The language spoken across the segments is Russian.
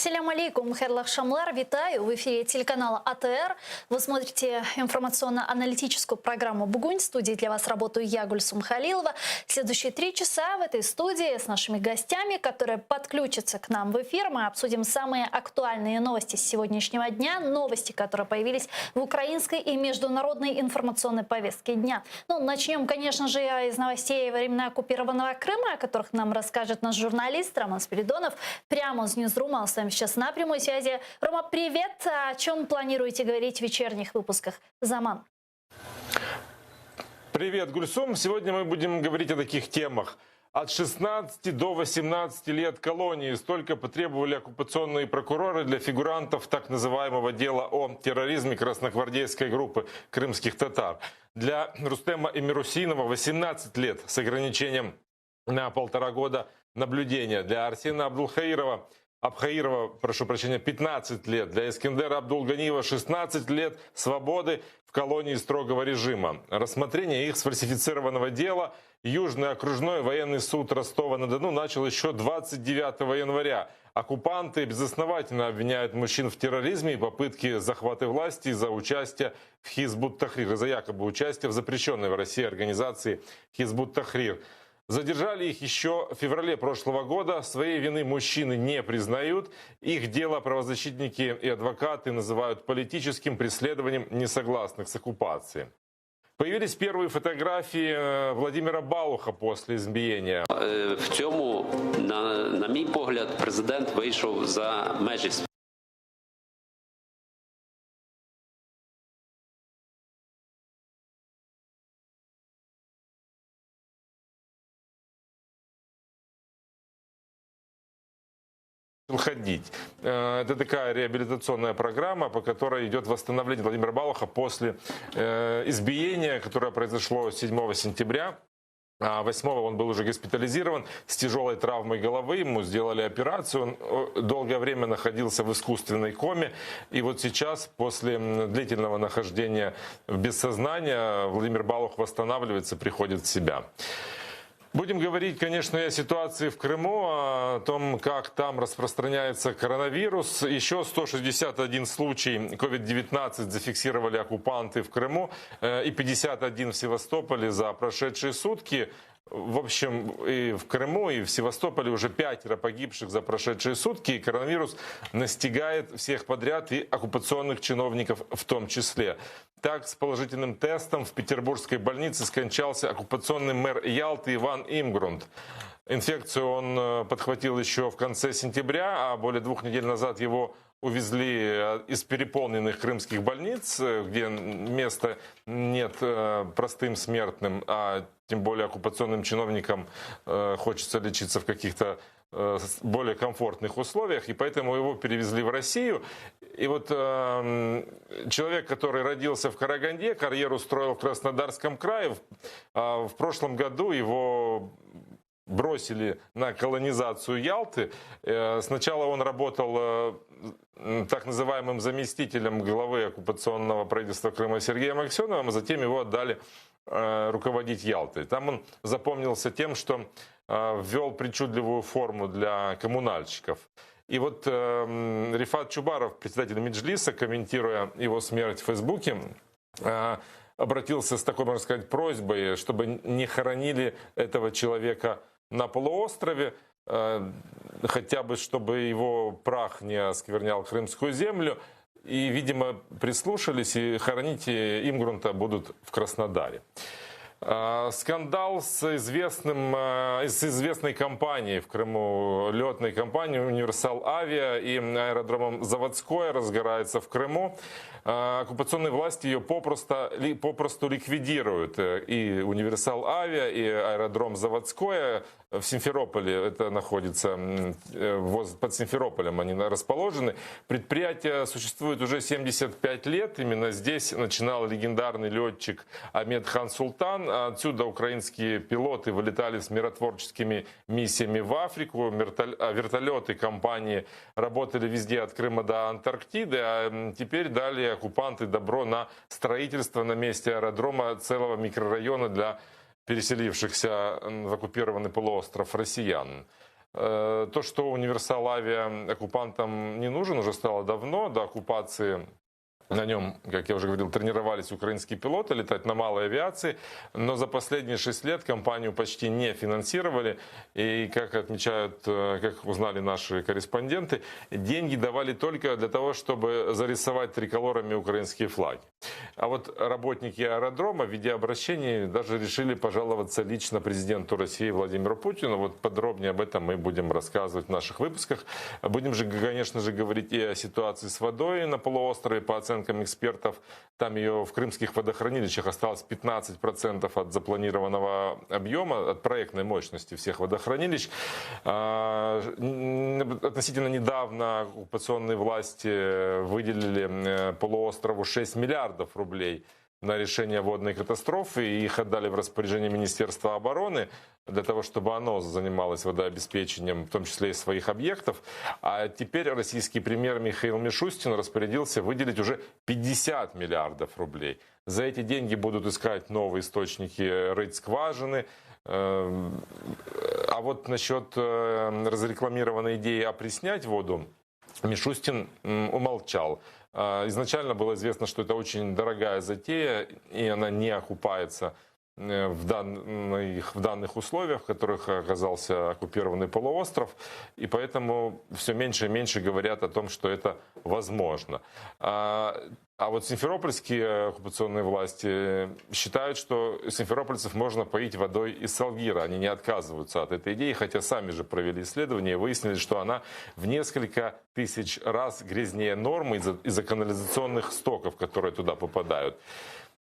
Ассаляму алейкум, Херлах Шамлар, витаю. В эфире телеканала АТР. Вы смотрите информационно-аналитическую программу «Бугунь». В студии для вас работаю я, Гульсум Халилова. Следующие 3 часа в этой студии с нашими гостями, которые подключатся к нам в эфир. Мы обсудим самые актуальные новости с сегодняшнего дня. Новости, которые появились в украинской и международной информационной повестке дня. Начнем, конечно же, из новостей во времена оккупированного Крыма, о которых нам расскажет наш журналист Роман Спиридонов. Прямо с Ньюзрума с вами сейчас на прямой связи. Рома, привет! О чем планируете говорить в вечерних выпусках? Заман. Привет, Гульсум. Сегодня мы будем говорить о таких темах. От 16 до 18 лет колонии. Столько потребовали оккупационные прокуроры для фигурантов так называемого дела о терроризме красногвардейской группы крымских татар. Для Рустема Эмирусинова 18 лет с ограничением на 1,5 года наблюдения. Для Арсена Абхаирова 15 лет. Для Искендера Абдулганиева 16 лет свободы в колонии строгого режима. Рассмотрение их сфальсифицированного дела Южный окружной военный суд Ростова-на-Дону начал еще 29 января. Оккупанты безосновательно обвиняют мужчин в терроризме и попытке захвата власти из-за участия в Хизбут-Тахрир, из-за якобы участия в запрещенной в России организации Хизбут-Тахрир. Задержали их еще в феврале прошлого года. Своей вины мужчины не признают. Их дело правозащитники и адвокаты называют политическим преследованием несогласных с оккупацией. Появились первые фотографии Владимира Балуха после избиения. В цьому, на мій погляд, президент вийшов за межі. Ходить. Это такая реабилитационная программа, по которой идет восстановление Владимира Балуха после избиения, которое произошло 7 сентября. 8-го он был уже госпитализирован с тяжелой травмой головы. Ему сделали операцию. Он долгое время находился в искусственной коме. И вот сейчас, после длительного нахождения без сознания, Владимир Балух восстанавливается, приходит в себя. Будем говорить, конечно, и о ситуации в Крыму, о том, как там распространяется коронавирус. Еще 161 случай COVID-19 зафиксировали оккупанты в Крыму и 51 в Севастополе за прошедшие сутки. В общем, и в Крыму, и в Севастополе уже 5 погибших за прошедшие сутки. И коронавирус настигает всех подряд, и оккупационных чиновников в том числе. Так, с положительным тестом в петербургской больнице скончался оккупационный мэр Ялты Иван Имгрунт. Инфекцию он подхватил еще в конце сентября, а более 2 недель назад его увезли из переполненных крымских больниц, где места нет простым смертным, а тем более оккупационным чиновникам хочется лечиться в каких-то более комфортных условиях, и поэтому его перевезли в Россию. И вот человек, который родился в Караганде, карьеру строил в Краснодарском крае, в прошлом году его бросили на колонизацию Ялты. Сначала он работал так называемым заместителем главы оккупационного правительства Крыма Сергеем Аксеновым, а затем его отдали руководить Ялтой. Там он запомнился тем, что ввел причудливую форму для коммунальщиков. И вот Рифат Чубаров, председатель Меджлиса, комментируя его смерть в Фейсбуке, обратился с такой, можно сказать, просьбой, чтобы не хоронили этого человека на полуострове, хотя бы чтобы его прах не осквернял крымскую землю. И, видимо, прислушались, и хоронить Имгрунта будут в Краснодаре. Скандал с известной компанией в Крыму, летной компанией «Универсал Авиа» и аэродромом «Заводское» разгорается в Крыму. Оккупационные власти ее попросту ликвидируют. И «Универсал Авиа», и аэродром «Заводское» в Симферополе, это находится под Симферополем, они расположены. Предприятие существует уже 75 лет. Именно здесь начинал легендарный летчик Ахмед Хан Султан. Отсюда украинские пилоты вылетали с миротворческими миссиями в Африку. Вертолеты компании работали везде от Крыма до Антарктиды. А теперь дали оккупанты добро на строительство на месте аэродрома целого микрорайона для переселившихся в оккупированный полуостров россиян. То, что универсал авиа оккупантам не нужен, уже стало давно. До оккупации на нем, как я уже говорил, тренировались украинские пилоты летать на малой авиации, но за последние 6 лет компанию почти не финансировали. И, как отмечают, как узнали наши корреспонденты, деньги давали только для того, чтобы зарисовать триколорами украинские флаги. А вот работники аэродрома в виде обращений даже решили пожаловаться лично президенту России Владимиру Путину. Вот подробнее об этом мы будем рассказывать в наших выпусках. Будем же, конечно же, говорить и о ситуации с водой на полуострове. По оценкам экспертов, там ее в крымских водохранилищах осталось 15% от запланированного объема, от проектной мощности всех водохранилищ. Относительно недавно оккупационные власти выделили полуострову 6 миллиардов рублей на решение водной катастрофы, и их отдали в распоряжение Министерства обороны для того, чтобы оно занималось водообеспечением, в том числе и своих объектов. А теперь российский премьер Михаил Мишустин распорядился выделить уже 50 миллиардов рублей. За эти деньги будут искать новые источники, рыть скважины. А вот насчет разрекламированной идеи опреснять воду Мишустин умолчал. Изначально было известно, что это очень дорогая затея, и она не окупается в данных условиях, в которых оказался оккупированный полуостров. И поэтому все меньше и меньше говорят о том, что это возможно. А вот симферопольские оккупационные власти считают, что симферопольцев можно поить водой из Салгира. Они не отказываются от этой идеи, хотя сами же провели исследование и выяснили, что она в несколько тысяч раз грязнее нормы из-за канализационных стоков, которые туда попадают.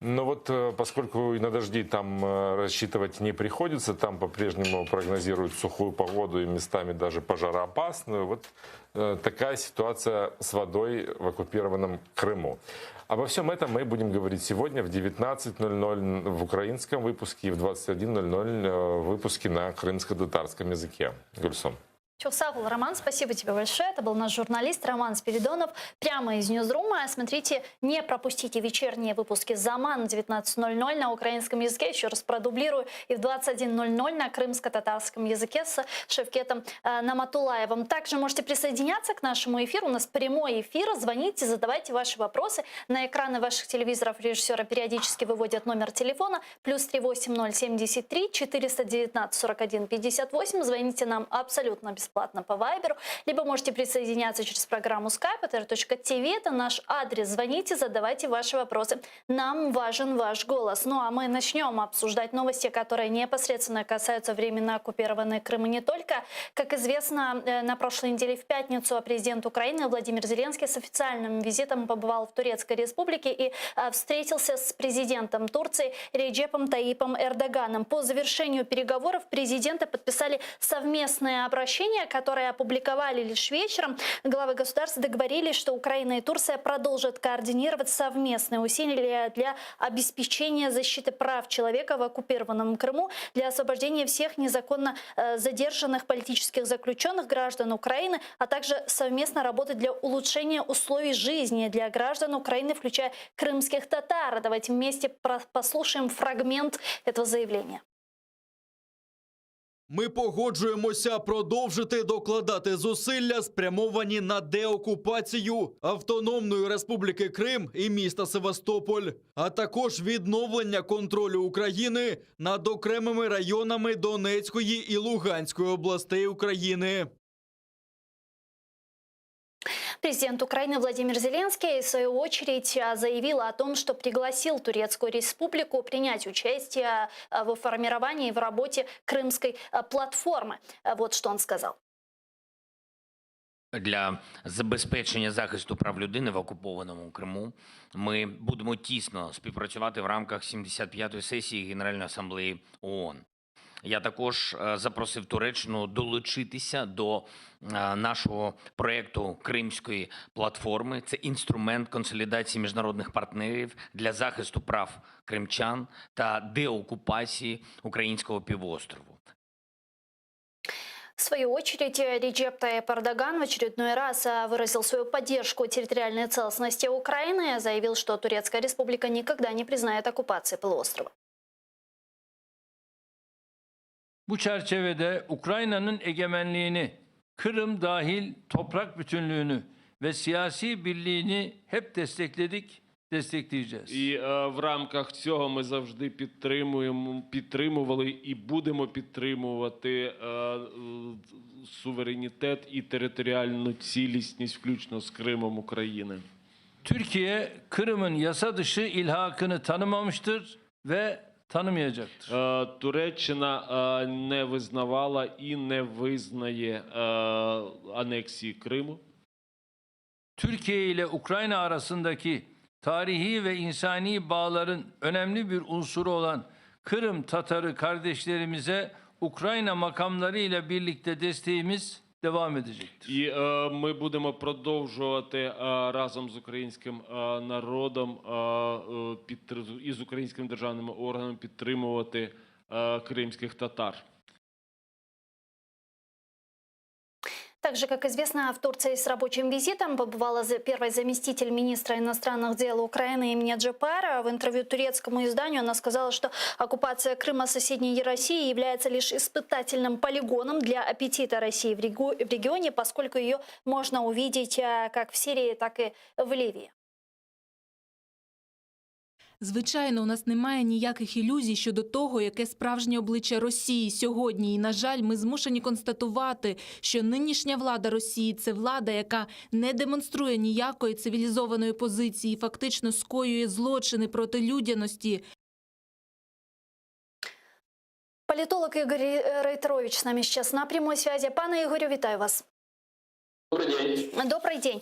Но вот поскольку и на дожди там рассчитывать не приходится, там по-прежнему прогнозируют сухую погоду и местами даже пожароопасную. Вот такая ситуация с водой в оккупированном Крыму. Обо всем этом мы будем говорить сегодня в 19:00 в украинском выпуске и в 21:00 в выпуске на крымско-татарском языке. Гульсум. Чусагул, Роман, спасибо тебе большое. Это был наш журналист Роман Спиридонов прямо из Ньюзрума. Смотрите, не пропустите вечерние выпуски «Заман» 19:00 на украинском языке. Еще раз продублирую. И в 21:00 на крымско-татарском языке с Шевкетом Наматулаевым. Также можете присоединяться к нашему эфиру. У нас прямой эфир. Звоните, задавайте ваши вопросы. На экраны ваших телевизоров режиссера периодически выводят номер телефона +380 73 419 41 58. Звоните нам абсолютно бесплатно по Вайберу, либо можете присоединяться через программу Skype, atr.tv, это наш адрес. Звоните, задавайте ваши вопросы. Нам важен ваш голос. Ну а мы начнем обсуждать новости, которые непосредственно касаются временно оккупированной Крыма не только. Как известно, на прошлой неделе в пятницу президент Украины Владимир Зеленский с официальным визитом побывал в Турецкой Республике и встретился с президентом Турции Реджепом Таипом Эрдоганом. По завершению переговоров президенты подписали совместное обращение, которые опубликовали лишь вечером. Главы государств договорились, что Украина и Турция продолжат координировать совместные усилия для обеспечения защиты прав человека в оккупированном Крыму, для освобождения всех незаконно задержанных политических заключенных граждан Украины, а также совместно работать для улучшения условий жизни для граждан Украины, включая крымских татар. Давайте вместе послушаем фрагмент этого заявления. Ми погоджуємося продовжити докладати зусилля, спрямовані на деокупацію Автономної Республіки Крим і міста Севастополь, а також відновлення контролю України над окремими районами Донецької і Луганської областей України. Президент Украины Владимир Зеленский, в свою очередь, заявил о том, что пригласил Турецкую Республику принять участие в формировании и в работе крымской платформы. Вот что он сказал. Для забезпечення захисту прав людини в окупованому Криму ми будемо тісно співпрацювати в рамках 75-ї сесії Генеральної асамблеї ООН. Я також запросив Туреччину долучитися до нашого проєкту Кримської платформи. Це інструмент консолідації міжнародних партнерів для захисту прав кримчан та деокупації українського півострову. В свою очередь, Реджеп Таип Эрдоган в очередной раз выразил свою поддержку территориальной целостности Украины и заявил, что Турецкая Республика никогда не признает оккупации полуострова. Bu çerçevede Ukrayna'nın egemenliğini, Kırım dahil toprak bütünlüğünü ve siyasi birliğini hep destekledik, destekleyeceğiz. І в рамках цього ми завжди підтримували і будемо підтримувати суверенітет і територіальну цілісність, включно з Кримом України. Türkiye, Kırım'ın yasa dışı ilhakını tanımamıştır ve tanımayacaktır. Туреччина не визнавала і не визнає анексії Криму. Türkiye ile Ukrayna arasındaki tarihi ve insani bağların önemli bir unsuru olan Kırım Tatarı kardeşlerimize Ukrayna makamları ile birlikte desteğimiz devam edecektir. І ми будемо продовжувати разом з українським народом і з українськими державними органами підтримувати кримських татар. Также, как известно, в Турции с рабочим визитом побывала первый заместитель министра иностранных дел Украины Эмине Джапар. В интервью турецкому изданию она сказала, что оккупация Крыма соседней России является лишь испытательным полигоном для аппетита России в регионе, поскольку ее можно увидеть как в Сирии, так и в Ливии. Звичайно, у нас немає ніяких ілюзій щодо того, яке справжнє обличчя Росії сьогодні. І, на жаль, ми змушені констатувати, що нинішня влада Росії – це влада, яка не демонструє ніякої цивілізованої позиції, фактично скоює злочини проти людяності. Политолог Игорь Рейтерович с нами сейчас на прямой связи. Пане Игорю, витаю вас. Добрый день. Добрый день.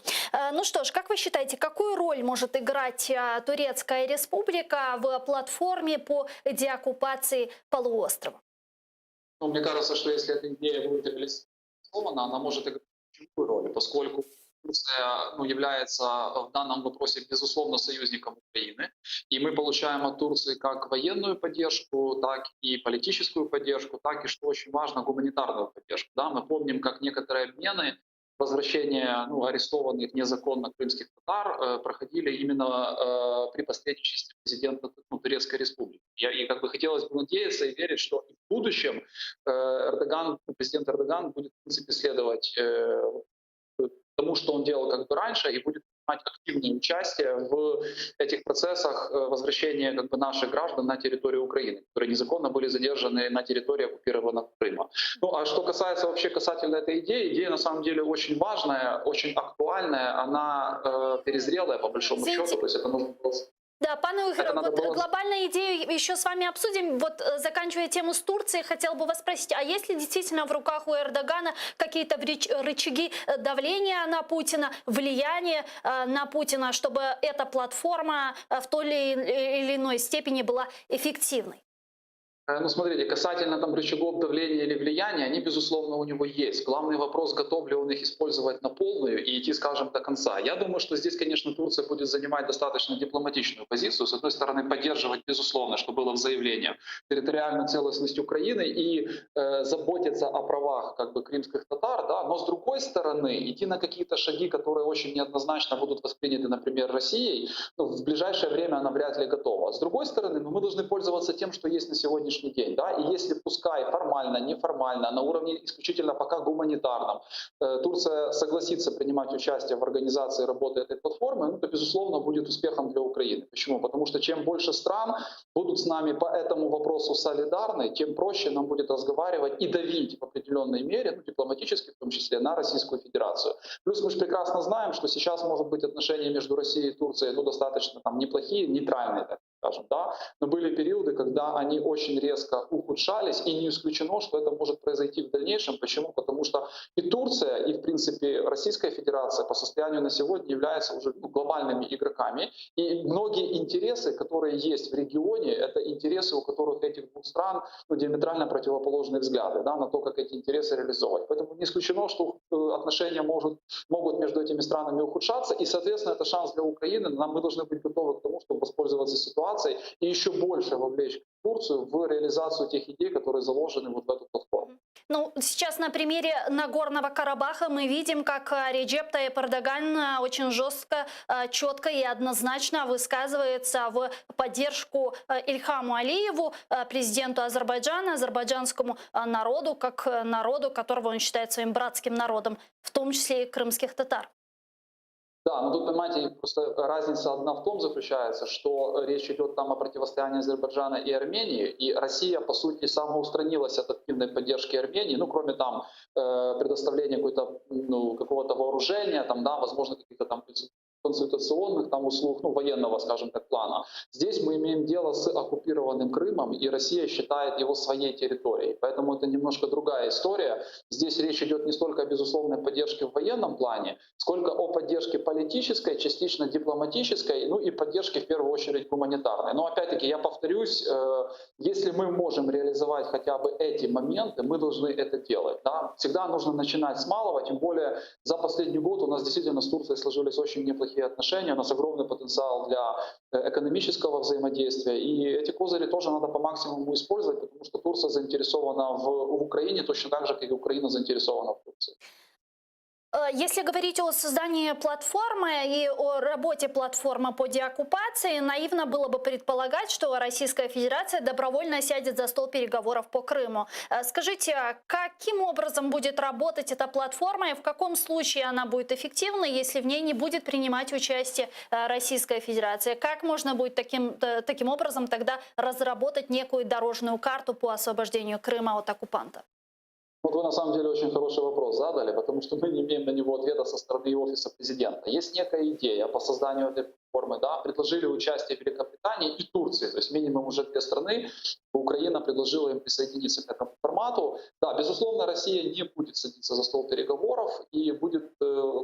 Ну что ж, как вы считаете, какую роль может играть Турецкая республика в платформе по деоккупации полуострова? Ну, мне кажется, что если эта идея будет реализована, она может играть ключевую роль, поскольку Турция является в данном вопросе, безусловно, союзником Украины. И мы получаем от Турции как военную поддержку, так и политическую поддержку, так и, что очень важно, гуманитарную поддержку. Да? Мы помним, как некоторые обмены, возвращение арестованных незаконно крымских татар проходили именно при посредничестве президента Турецкой республики. И как бы хотелось бы надеяться и верить, что и в будущем президент Эрдоган будет, в принципе, следовать тому, что он делал как бы раньше, и будет принимать активное участие в этих процессах возвращения как бы наших граждан на территорию Украины, которые незаконно были задержаны на территории оккупированного Крыма. Ну а что касается вообще касательно этой идеи, идея на самом деле очень важная, очень актуальная, она перезрелая по большому счету, то есть это нужно просто... Да, пане Игорь, вот глобальную идею еще с вами обсудим. Вот заканчивая тему с Турцией, хотел бы вас спросить, а есть ли действительно в руках у Эрдогана какие-то рычаги давления на Путина, влияния на Путина, чтобы эта платформа в той или иной степени была эффективной? Ну, смотрите, касательно там рычагов давления или влияния, они, безусловно, у него есть. Главный вопрос, готов ли он их использовать на полную и идти, скажем, до конца. Я думаю, что здесь, конечно, Турция будет занимать достаточно дипломатичную позицию. С одной стороны, поддерживать, безусловно, что было в заявлении, территориальную целостность Украины и заботиться о правах как бы крымских татар, да, но с другой стороны, идти на какие-то шаги, которые очень неоднозначно будут восприняты, например, Россией, в ближайшее время она вряд ли готова. С другой стороны, мы должны пользоваться тем, что есть на сегодняшний день, да, и если пускай формально, неформально, на уровне исключительно пока гуманитарном, Турция согласится принимать участие в организации работы этой платформы, то, безусловно, будет успехом для Украины. Почему? Потому что чем больше стран будут с нами по этому вопросу солидарны, тем проще нам будет разговаривать и давить в определенной мере, дипломатически в том числе, на Российскую Федерацию. Плюс мы же прекрасно знаем, что сейчас, может быть, отношения между Россией и Турцией достаточно неплохие, нейтральные, так скажем, да, но были периоды, когда они очень резко ухудшались, и не исключено, что это может произойти в дальнейшем. Почему? Потому что и Турция, и, в принципе, Российская Федерация по состоянию на сегодня являются уже глобальными игроками, и многие интересы, которые есть в регионе, это интересы, у которых этих двух стран диаметрально противоположные взгляды, да, на то, как эти интересы реализовать. Поэтому не исключено, что отношения могут между этими странами ухудшаться, и, соответственно, это шанс для Украины. Мы должны быть готовы к тому, чтобы воспользоваться ситуацией и еще больше вовлечь Турцию в реализацию тех идей, которые заложены вот в эту платформу. Ну, сейчас на примере Нагорного Карабаха мы видим, как Реджеп Тайип Эрдоган очень жестко, четко и однозначно высказывается в поддержку Ильхаму Алиеву, президенту Азербайджана, азербайджанскому народу, как народу, которого он считает своим братским народом, в том числе и крымских татар. Да, но тут, понимаете, просто разница одна в том заключается, что речь идет там о противостоянии Азербайджана и Армении, и Россия, по сути, самоустранилась от активной поддержки Армении, ну, кроме там предоставления какого-то вооружения, там, да, возможно, каких-то там консультационных там услуг, ну, военного, скажем так, плана. Здесь мы имеем дело с оккупированным Крымом, и Россия считает его своей территорией. Поэтому это немножко другая история. Здесь речь идет не столько о безусловной поддержке в военном плане, сколько о поддержке политической, частично дипломатической, ну и поддержке в первую очередь гуманитарной. Но опять-таки, я повторюсь, если мы можем реализовать хотя бы эти моменты, мы должны это делать. Да? Всегда нужно начинать с малого, тем более за последний год у нас действительно с Турцией сложились очень неплохие отношения, у нас огромный потенциал для экономического взаимодействия, и эти козыри тоже надо по максимуму использовать, потому что Турция заинтересована в Украине точно так же, как и Украина заинтересована в Турции. Если говорить о создании платформы и о работе платформы по деоккупации, наивно было бы предполагать, что Российская Федерация добровольно сядет за стол переговоров по Крыму. Скажите, каким образом будет работать эта платформа и в каком случае она будет эффективна, если в ней не будет принимать участие Российская Федерация? Как можно будет таким образом тогда разработать некую дорожную карту по освобождению Крыма от оккупанта? Вот вы на самом деле очень хороший вопрос задали, потому что мы не имеем на него ответа со стороны офиса президента. Есть некая идея по созданию этой платформы, да, предложили участие Великобритании и Турции, то есть минимум уже 2 страны. Украина предложила им присоединиться к этому формату. Да, безусловно, Россия не будет садиться за стол переговоров и будет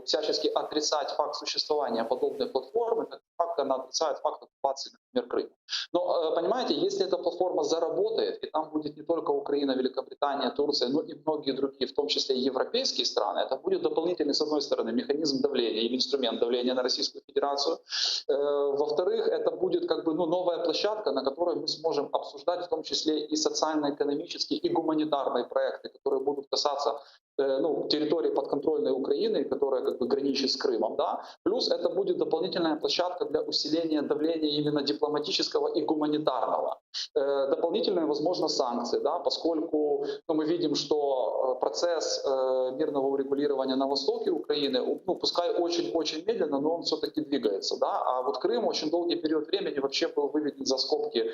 всячески отрицать факт существования подобной платформы, как факт она отрицает факт оккупации, например, Крыма. Но, понимаете, если эта платформа заработает, и там будет не только Украина, Великобритания, Турция, но и многие другие, в том числе и европейские страны, это будет дополнительный, с одной стороны, механизм давления или инструмент давления на Российскую Федерацию. Во-вторых, это будет как бы новая площадка, на которой мы сможем обсуждать в том числе и социально-экономические, и гуманитарные проекты, которые будут касаться территории подконтрольной Украины, которая как бы граничит с Крымом. Да? Плюс это будет дополнительная площадка для усиления давления именно дипломатического и гуманитарного. Дополнительные, возможно, санкции, да? Поскольку мы видим, что процесс мирного урегулирования на востоке Украины, пускай очень-очень медленно, но он все-таки двигается. Да? А вот Крым очень долгий период времени вообще был выведен за скобки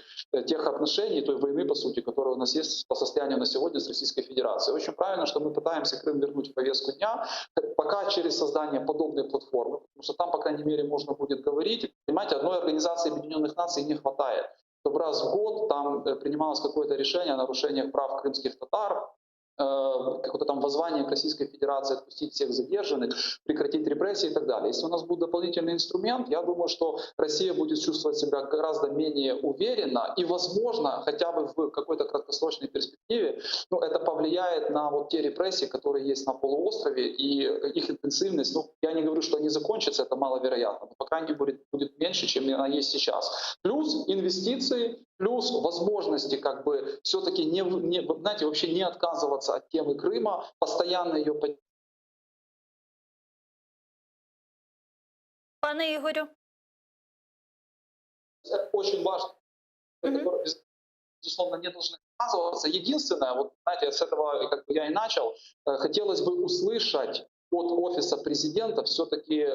тех отношений, той войны, по сути, которая у нас есть по состоянию на сегодня с Российской Федерацией. Очень правильно, что мы пытаемся Крым вернуть в повестку дня, пока через создание подобной платформы, потому что там, по крайней мере, можно будет говорить. Понимаете, одной организации Объединенных Наций не хватает. Чтобы раз в год там принималось какое-то решение о нарушениях прав крымских татар, какое-то там воззвание к Российской Федерации отпустить всех задержанных, прекратить репрессии и так далее. Если у нас будет дополнительный инструмент, я думаю, что Россия будет чувствовать себя гораздо менее уверенно и, возможно, хотя бы в какой-то краткосрочной перспективе, это повлияет на вот те репрессии, которые есть на полуострове, и их интенсивность, я не говорю, что они закончатся, это маловероятно, но, по крайней мере, будет меньше, чем она есть сейчас. Плюс инвестиции, плюс возможности как бы все-таки вообще не отказываться от темы Крыма, постоянно ее поддерживать. Пане Ігорю. Это очень важно, которые, безусловно, не должны отказываться. Единственное, вот знаете, с этого как бы я и начал, хотелось бы услышать от офиса президента все-таки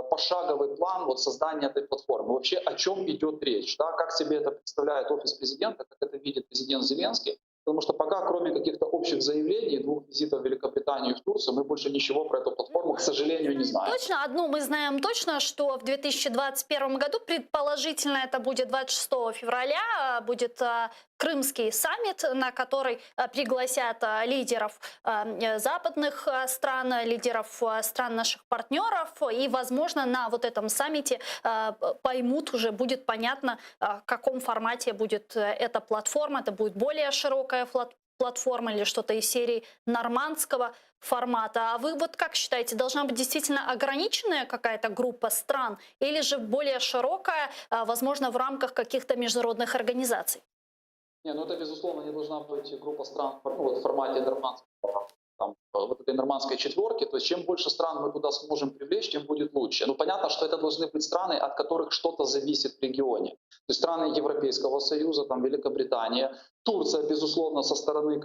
пошаговый план вот создания этой платформы. Вообще о чем идет речь, да? Как себе это представляет офис президента, как это видит президент Зеленский. Потому что пока, кроме каких-то общих заявлений, 2 визитов в Великобританию и в Турцию, мы больше ничего про эту платформу, к сожалению, не знаем. Точно, одну мы знаем точно, что в 2021 году, предположительно, это будет 26 февраля, будет Крымский саммит, на который пригласят лидеров западных стран, лидеров стран наших партнеров. И, возможно, на вот этом саммите поймут, уже будет понятно, в каком формате будет эта платформа. Это будет более широкая платформа или что-то из серии нормандского формата. А вы вот как считаете, должна быть действительно ограниченная какая-то группа стран или же более широкая, возможно, в рамках каких-то международных организаций? Не, ну это, безусловно, не должна быть группа стран в формате нормандского, вот этой нормандской четверки. То есть чем больше стран мы туда сможем привлечь, тем будет лучше. Ну понятно, что это должны быть страны, от которых что-то зависит в регионе. То есть страны Европейского Союза, там Великобритания, Турция, безусловно, со стороны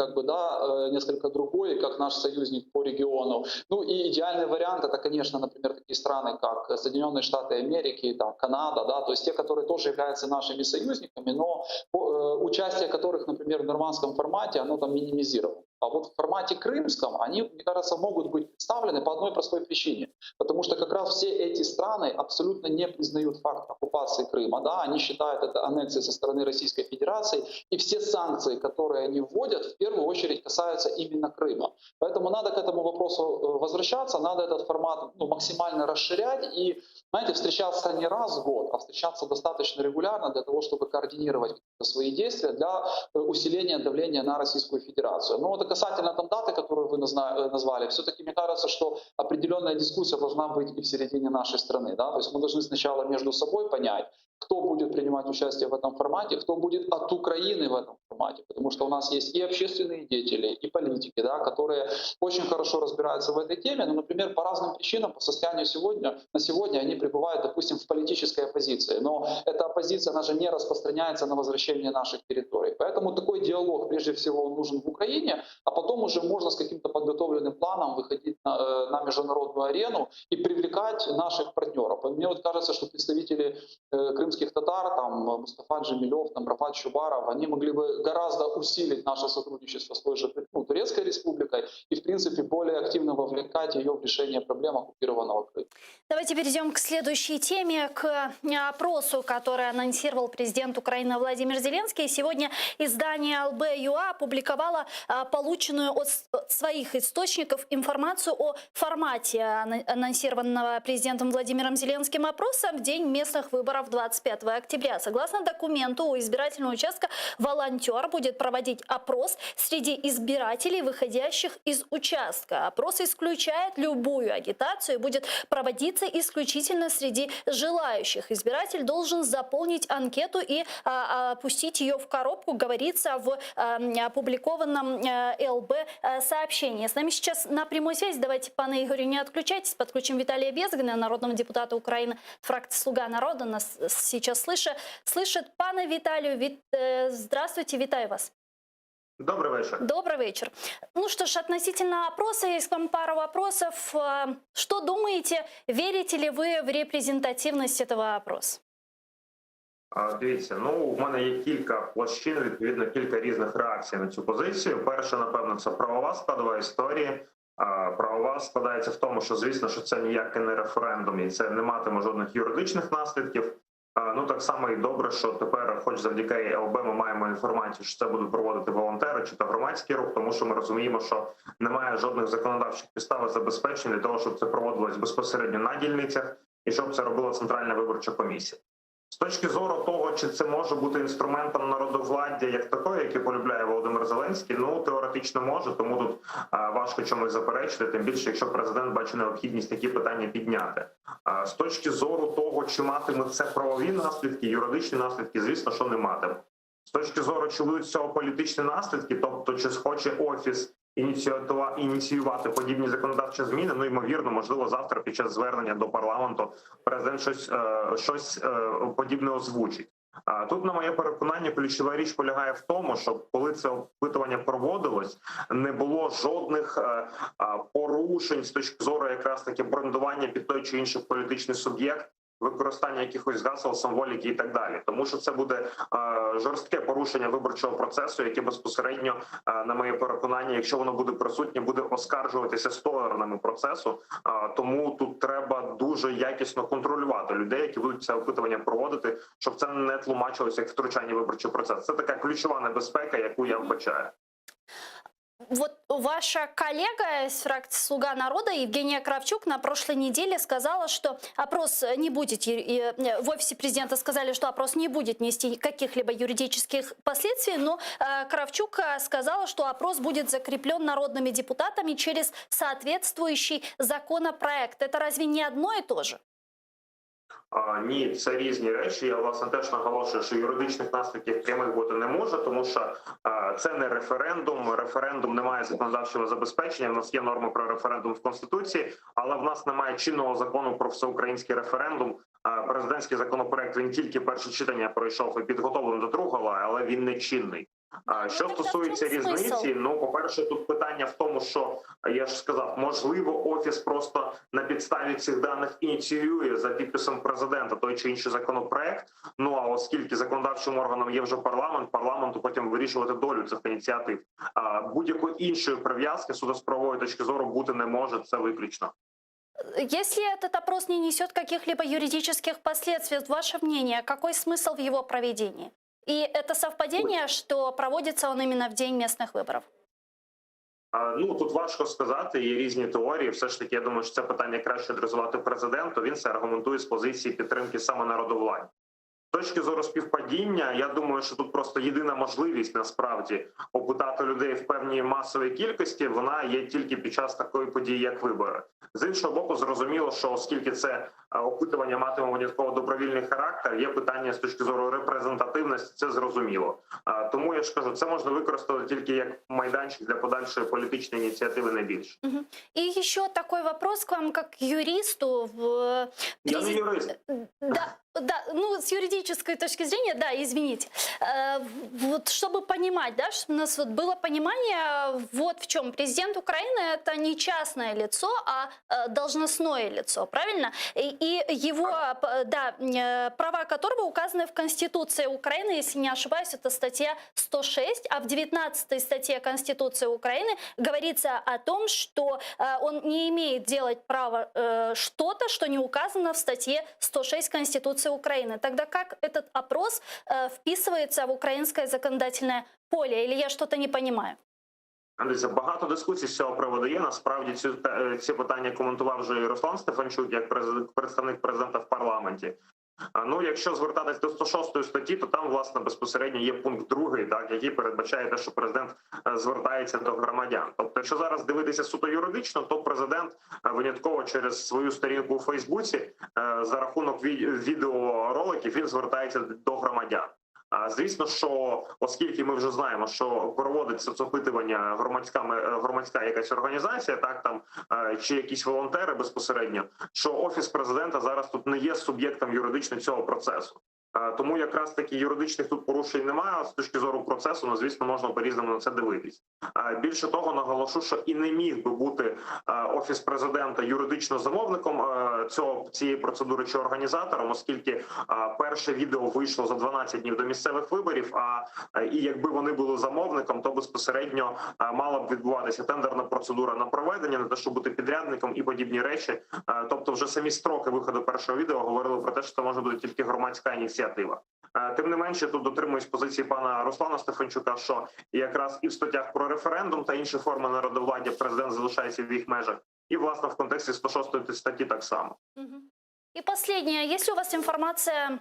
несколько другой, как наш союзник по региону. Ну и идеальный вариант это, конечно, например, такие страны, как Соединенные Штаты Америки, там, Канада, да, то есть те, которые тоже являются нашими союзниками, но участие которых, например, в нормандском формате, оно там минимизировано. А вот в формате крымском они, мне кажется, могут быть представлены по одной простой причине. Потому что как раз все эти страны абсолютно не признают факт оккупации Крыма. Да? Они считают это аннексией со стороны Российской Федерации. И все санкции, которые они вводят, в первую очередь касаются именно Крыма. Поэтому надо к этому вопросу возвращаться, надо этот формат максимально расширять и, знаете, встречаться не раз в год, а встречаться достаточно регулярно для того, чтобы координировать свои действия для усиления давления на Российскую Федерацию. Но вот касательно там даты, которую вы назвали, все-таки мне кажется, что определенная дискуссия должна быть и в середине нашей страны. Да? То есть мы должны сначала между собой понять, кто будет принимать участие в этом формате, кто будет от Украины в этом формате. Потому что у нас есть и общественные деятели, и политики, да, которые очень хорошо разбираются в этой теме, но, например, по разным причинам, по состоянию на сегодня они пребывают, допустим, в политической оппозиции. Но эта оппозиция, она же не распространяется на возвращение наших территорий. Поэтому такой диалог, прежде всего, он нужен в Украине, а потом уже можно с каким-то подготовленным планом выходить на международную арену и привлекать наших партнеров. Мне вот кажется, что представители крымских татар, там Мустафа Джемилев, там Рафат Чубаров, они могли бы гораздо усилить наше сотрудничество с той же Турецкой республикой и, в принципе, более активно вовлекать ее в решение проблем оккупированного Крыма. Давайте перейдем к следующей теме, к опросу, который анонсировал президент Украины Владимир Зеленский. Сегодня издание ЛБ.ЮА опубликовало полученную от своих источников информацию о формате анонсированного президентом Владимиром Зеленским опроса в день местных выборов 25 октября. Согласно документу, у избирательного участка волонтер будет проводить опрос среди избирателей, выходящих из участка. Опрос исключает любую агитацию и будет проводиться исключительно среди желающих. Избиратель должен заполнить анкету и опустить ее в коробку, говорится в опубликованном ЛБ сообщении. С нами сейчас на прямой связи, давайте, пане Игорю, не отключайтесь, подключим Виталия Безгина, народного депутата Украины, фракции «Слуга народа», нас сейчас слышит. Пане Виталию, здравствуйте, витаю вас. Добрый вечер. Добрый вечер. Ну что ж, относительно опроса, есть к вам пару вопросов. Что думаете, верите ли вы в репрезентативность этого опроса? Дивіться, у мене є кілька площин, відповідно, кілька різних реакцій на цю позицію. Перше, напевно, це правова складова історії. Правова складається в тому, що, звісно, що це ніякий не референдум і це не матиме жодних юридичних наслідків. Так само і добре, що тепер, хоч завдяки ЛБ, ми маємо інформацію, що це будуть проводити волонтери чи то громадський рух, тому що ми розуміємо, що немає жодних законодавчих підстав і забезпечень для того, щоб це проводилось безпосередньо на дільницях і щоб це робила Центральна виборча комісія. З точки зору того, чи це може бути інструментом народовладдя як такої, який полюбляє Володимир Зеленський, теоретично може, тому тут важко чомусь заперечити, тим більше, якщо президент бачить необхідність такі питання підняти. З точки зору того, чи матиме це правові наслідки, юридичні наслідки, звісно, що не матиме. З точки зору, чи будуть цього політичні наслідки, тобто чи схоче Офіс ініціювати подібні законодавчі зміни, ймовірно, можливо, завтра під час звернення до парламенту президент щось подібне озвучить. Тут, на моє переконання, ключова річ полягає в тому, що коли це опитування проводилось, не було жодних порушень з точки зору якраз таки брендування під той чи інший політичний суб'єкт, використання якихось гасел, символіки і так далі. Тому що це буде жорстке порушення виборчого процесу, яке безпосередньо, на моє переконання, якщо воно буде присутнє, буде оскаржуватися сторонами процесу. Тому тут треба дуже якісно контролювати людей, які будуть це опитування проводити, щоб це не тлумачилося як втручання в виборчий процес. Це така ключова небезпека, яку я вбачаю. Вот ваша коллега из фракции «Слуга народа» Евгения Кравчук на прошлой неделе сказала, что опрос не будет, в офисе президента сказали, что опрос не будет нести каких-либо юридических последствий, но Кравчук сказала, что опрос будет закреплен народными депутатами через соответствующий законопроект. Это разве не одно и то же? Ні, це різні речі. Я, власне, теж наголошую, що юридичних наслідків прямих бути не може, тому що це не референдум. Референдум не має законодавчого забезпечення. В нас є норми про референдум в Конституції, але в нас немає чинного закону про всеукраїнський референдум. Президентський законопроект, він тільки перше читання пройшов і підготовлений до другого, але він не чинний. Що стосується різниці, ну, по-перше, тут питання в тому, що, я ж сказав, можливо, Офіс просто на підставі цих даних ініціює за підписом президента той чи інший законопроект. Ну, а оскільки законодавчим органом є вже парламенту потім вирішувати долю цих ініціатив. Будь-якої іншої прив'язки з правової точки зору бути не може, це виключно. Если этот опрос не несет каких-либо юридических последствий, ваше мнение, какой смысл в его проведении? И это совпадение, что проводится он именно в день местных выборов? Ну, тут важко сказати, є різні теорії. Все ж таки, я думаю, що це питання краще адресувати президенту. Він це аргументує з позиції підтримки саме народовладі. З точки зору співпадіння, я думаю, що тут просто єдина можливість насправді опитати людей в певній масовій кількості, вона є тільки під час такої події, як вибори. З іншого боку, зрозуміло, що оскільки це опитування матиме винятково добровільний характер, є питання з точки зору репрезентативності, це зрозуміло. Тому я ж кажу, це можна використати тільки як майданчик для подальшої політичної ініціативи, не більше. И еще такой вопрос к вам, как юристу. Я не юрист. Да, ну, с юридической точки зрения, да, извините. Вот чтобы понимать, да, что у нас вот было понимание, вот в чем президент Украины – это не частное лицо, а должностное лицо, правильно? И его, да, права которого указаны в Конституции Украины, если не ошибаюсь, это статья 106, а в 19 статье Конституции Украины говорится о том, что он не имеет делать право что-то, что не указано в статье 106 Конституции Украины. Тогда как этот опрос вписывается в украинское законодательное поле? Или я что-то не понимаю? Дивіться, багато дискусій з цього приводу є. Насправді ці питання коментував вже і Руслан Стефанчук, як представник президента в парламенті. Ну, якщо звертатись до 106 статті, то там, власне, безпосередньо є пункт 2, так, який передбачає те, що президент звертається до громадян. Тобто, якщо зараз дивитися суто юридично, то президент винятково через свою сторінку у Фейсбуці за рахунок відеороликів він звертається до громадян. Звісно, що оскільки ми вже знаємо, що проводиться опитування громадська якась організація, так там чи якісь волонтери безпосередньо, що Офіс президента зараз тут не є суб'єктом юридично цього процесу. Тому якраз таки юридичних тут порушень немає. З точки зору процесу, ну, звісно, можна по-різному на це дивитись. Більше того, наголошу, що і не міг би бути Офіс президента юридично замовником цієї процедури чи організатором, оскільки перше відео вийшло за 12 днів до місцевих виборів, і якби вони були замовником, то безпосередньо мала б відбуватися тендерна процедура на проведення, на те, щоб бути підрядником і подібні речі. Тобто вже самі строки виходу першого відео говорили про те, що це може бути тільки громадська ініціатива. Тим не менше, тут дотримуюсь позиції пана Руслана Стефанчука, що якраз і в статтях про референдум та інші форми народовладдя президент залишається в їх межах, і, власне, в контексті 106 статті так само. И последнее. Есть ли у вас информация,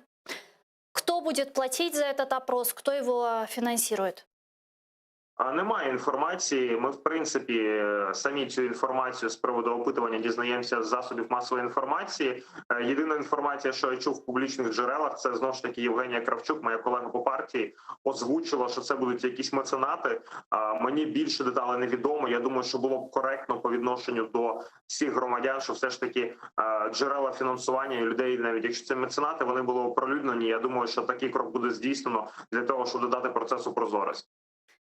кто будет платить за этот опрос, кто его финансирует? Немає інформації. Ми, в принципі, самі цю інформацію з приводу опитування дізнаємося з засобів масової інформації. Єдина інформація, що я чув в публічних джерелах, це, знову ж таки, Євгенія Кравчук, моя колега по партії, озвучила, що це будуть якісь меценати. Мені більше деталей невідомо. Я думаю, що було б коректно по відношенню до всіх громадян, що все ж таки джерела фінансування людей, навіть якщо це меценати, вони були оприлюднені. Я думаю, що такий крок буде здійснено для того, щоб додати процесу прозорості.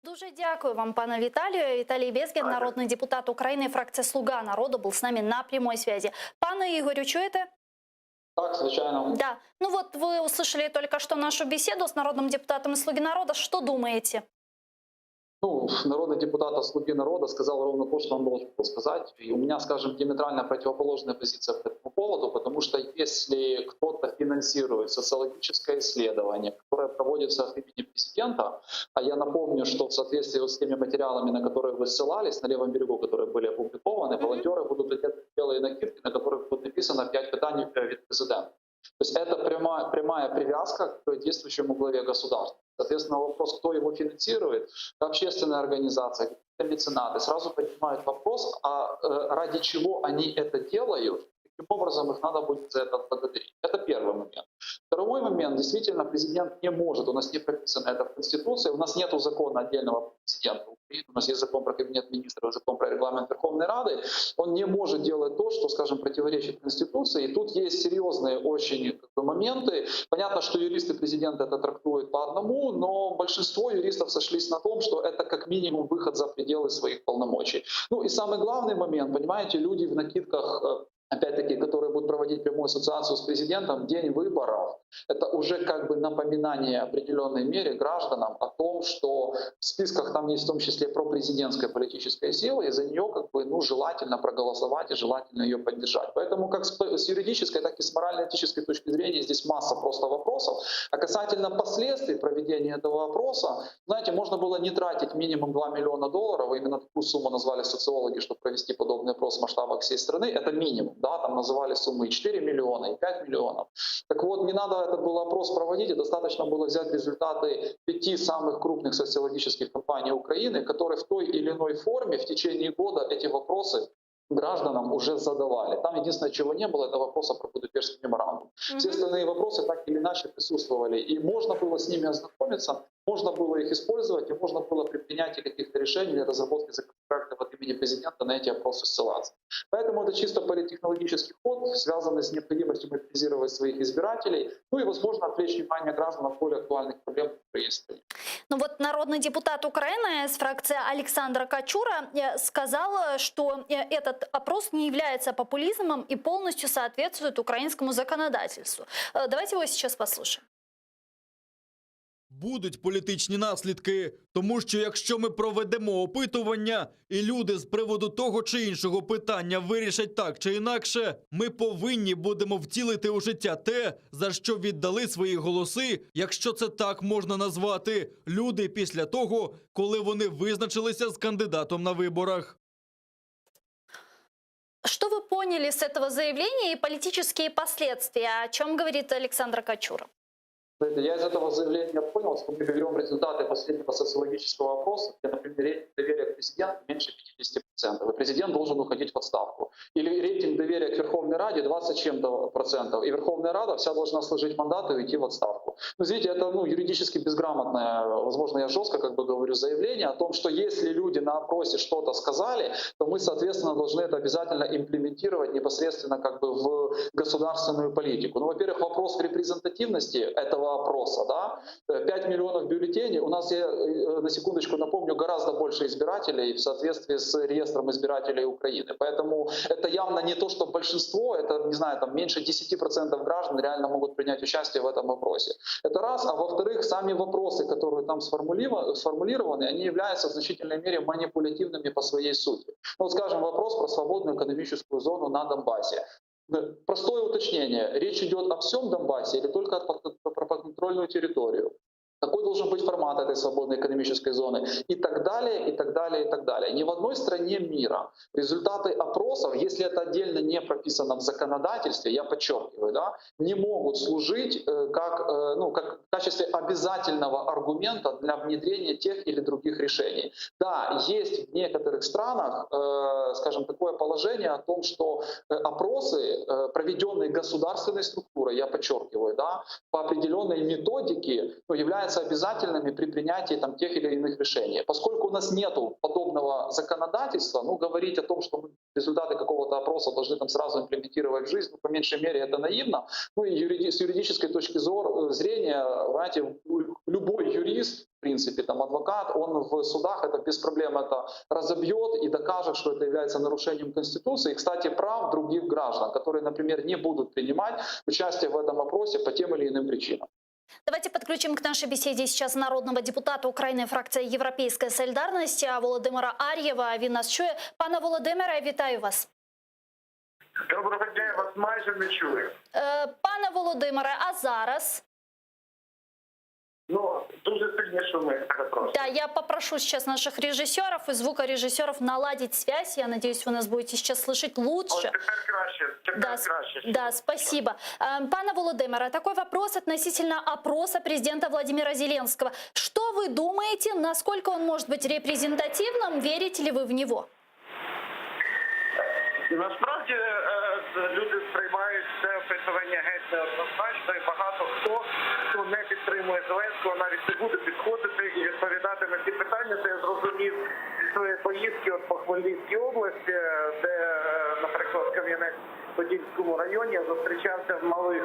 Дуже дякую вам, пане Віталію. Віталій Безгін, народний депутат України, фракція «Слуга народу», був з нами на прямой связи. Пане Ігорю, чуєте? Так, звичайно. Да. Ну вот вы услышали только что нашу беседу с народным депутатом из «Слуги народа». Что думаете? Ну, народный депутат от «Слуги народа» сказал ровно то, что он должен был сказать. И у меня, скажем, диаметрально противоположная позиция по этому поводу, потому что если кто-то финансирует социологическое исследование, которое проводится от имени президента, а я напомню, что в соответствии с теми материалами, на которые вы ссылались, на левом берегу, которые были опубликованы, волонтеры будут одеты в белые накидки, на которых будет написано 5 питаний від президента. То есть это прямая привязка к действующему главе государства. Соответственно, вопрос, кто его финансирует, общественная организация, какие-то меценаты, сразу поднимают вопрос, ради чего они это делают, каким образом их надо будет за это благодарить. Это первый момент, действительно, президент не может, у нас не прописано это в Конституции, у нас нет закона отдельного президента Украины, у нас есть закон про Кабинет министров, закон про регламент Верховной Рады, он не может делать то, что, скажем, противоречит Конституции. И тут есть серьезные очень моменты. Понятно, что юристы президента это трактуют по одному, но большинство юристов сошлись на том, что это как минимум выход за пределы своих полномочий. Ну и самый главный момент, понимаете, люди в накидках, опять-таки, которые будут проводить прямую ассоциацию с президентом, день выборов, это уже как бы напоминание определенной мере гражданам о том, что в списках там есть в том числе пропрезидентская политическая сила, и за нее как бы, ну, желательно проголосовать и желательно ее поддержать. Поэтому как с юридической, так и с морально-этической точки зрения здесь масса просто вопросов. А касательно последствий проведения этого опроса, знаете, можно было не тратить минимум $2 миллиона, именно такую сумму назвали социологи, чтобы провести подобный опрос в масштабах всей страны, это минимум. Да, там называли суммы и 4 миллиона, и 5 миллионов. Так вот, не надо этот был опрос проводить, и достаточно было взять результаты 5 самых крупных социологических компаний Украины, которые в той или иной форме в течение года эти вопросы гражданам уже задавали. Там единственное, чего не было, это вопроса про Будапештский меморандум. Все остальные вопросы так или иначе присутствовали. И можно было с ними ознакомиться, можно было их использовать, и можно было при принятии каких-то решений или разработке законопроектов от имени президента на эти опросы ссылаться. Поэтому это чисто политтехнологический ход, связанный с необходимостью мобилизировать своих избирателей, ну и, возможно, отвлечь внимание граждан от более актуальных проблем, которые есть в стране. Ну вот народный депутат Украины из фракции Александра Качура сказал, что этот опрос не является популизмом и полностью соответствует украинскому законодательству. Давайте его сейчас послушаем. Будуть політичні наслідки, тому що якщо ми проведемо опитування і люди з приводу того чи іншого питання вирішать так чи інакше, ми повинні будемо втілити у життя те, за що віддали свої голоси, якщо це так можна назвати, люди після того, коли вони визначилися з кандидатом на виборах. Что вы поняли с этого заявления и политические последствия? О чем говорит Александр Качура? Я из этого заявления понял, что мы берем результаты последнего социологического опроса, где, например, рейтинг доверия к президенту меньше 50%, и президент должен уходить в отставку. Или рейтинг доверия к Верховной Раде 20 чем-то процентов, и Верховная Рада вся должна сложить мандат и уйти в отставку. Ну, видите, это юридически безграмотное, возможно, я жестко говорю, заявление о том, что если люди на опросе что-то сказали, то мы, соответственно, должны это обязательно имплементировать непосредственно в государственную политику. Ну, во-первых, вопрос репрезентативности этого опроса, да, 5 миллионов бюллетеней, у нас, я на секундочку напомню, гораздо больше избирателей в соответствии с реестром избирателей Украины. Поэтому это явно не то, что большинство, это, не знаю, там меньше 10% граждан реально могут принять участие в этом опросе. Это раз. А во-вторых, сами вопросы, которые там сформулированы, они являются в значительной мере манипулятивными по своей сути. Ну, вот, скажем, вопрос про свободную экономическую зону на Донбассе. Простое уточнение. Речь идет о всем Донбассе или только про подконтрольную территорию? Какой должен быть формат этой свободной экономической зоны? И так далее, и так далее, и так далее. Ни в одной стране мира результаты опросов, если это отдельно не прописано в законодательстве, я подчеркиваю, да, не могут служить как в качестве обязательного аргумента для внедрения тех или других решений. Да, есть в некоторых странах, скажем, такое положение о том, что опросы, проведенные государственной структурой, я подчеркиваю, да, по определенной методике, являются обязательными при принятии тех или иных решений. Поскольку у нас нет подобного законодательства, говорить о том, что мы результаты какого-то опроса должны сразу имплементировать в жизнь, по меньшей мере это наивно. Ну и с юридической точки зрения, знаете, любой юрист, в принципе, адвокат, он в судах это без проблем это разобьет и докажет, что это является нарушением Конституции и, кстати, прав других граждан, которые, например, не будут принимать участие в этом опросе по тем или иным причинам. Давайте подключим к нашей беседе сейчас народного депутата України фракції «Європейська солідарність» Володимира Ар'єва. Він нас чує. Пане Володимире, вітаю вас. Доброго дня, я вас майже не чую. Пане Володимире, а зараз? Дуже сильно шумить, перепрошую. Да, я попрошу сейчас наших режиссеров и звукорежиссеров наладить связь. Я надеюсь, вы нас будете сейчас слышать лучше. Тепер краще. Да, спасибо. Пане Володимире, такой вопрос относительно опроса президента Владимира Зеленского. Что вы думаете, насколько он может быть репрезентативным? Верите ли вы в него? Насправді люди сприймають це опитування геть неоднозначно, і багато хто не підтримує Зеленського, навіть не буде підходити і відповідати на ці питання. Це я зрозумів зі своєї поїздки по Хмельницькій області, де, наприклад, в Кам'янець-Подільському районі я зустрічався в малих